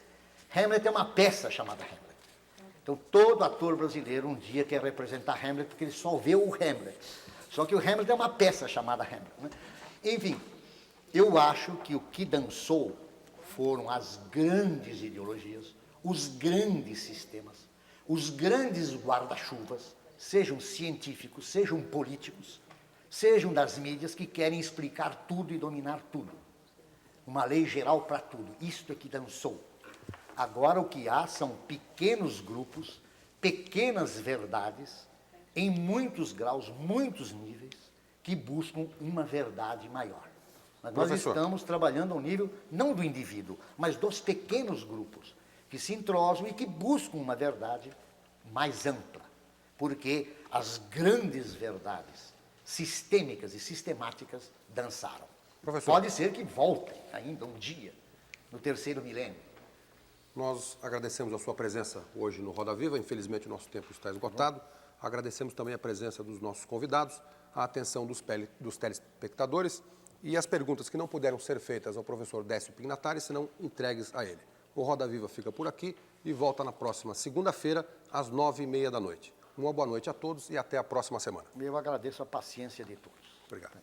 Hamlet é uma peça chamada Hamlet. Então, todo ator brasileiro um dia quer representar Hamlet porque ele só vê o Hamlet. Só que o Hamlet é uma peça chamada Hamlet, né? Enfim, eu acho que o que dançou foram as grandes ideologias, os grandes sistemas, os grandes guarda-chuvas, sejam científicos, sejam políticos, sejam das mídias, que querem explicar tudo e dominar tudo. Uma lei geral para tudo. Isto é que dançou. Agora o que há são pequenos grupos, pequenas verdades, em muitos graus, muitos níveis, que buscam uma verdade maior. Mas nós estamos trabalhando ao nível, não do indivíduo, mas dos pequenos grupos, que se entrosam e que buscam uma verdade mais ampla. Porque as grandes verdades sistêmicas e sistemáticas dançaram. Professor. Pode ser que voltem ainda um dia, no terceiro milênio. Nós agradecemos a sua presença hoje no Roda Viva. Infelizmente, o nosso tempo está esgotado. Agradecemos também a presença dos nossos convidados, a atenção dos telespectadores e as perguntas que não puderam ser feitas ao professor Décio Pignatari serão entregues a ele. O Roda Viva fica por aqui e volta na próxima segunda-feira, às 9h30 da noite. Uma boa noite a todos e até a próxima semana. Eu agradeço a paciência de todos. Obrigado.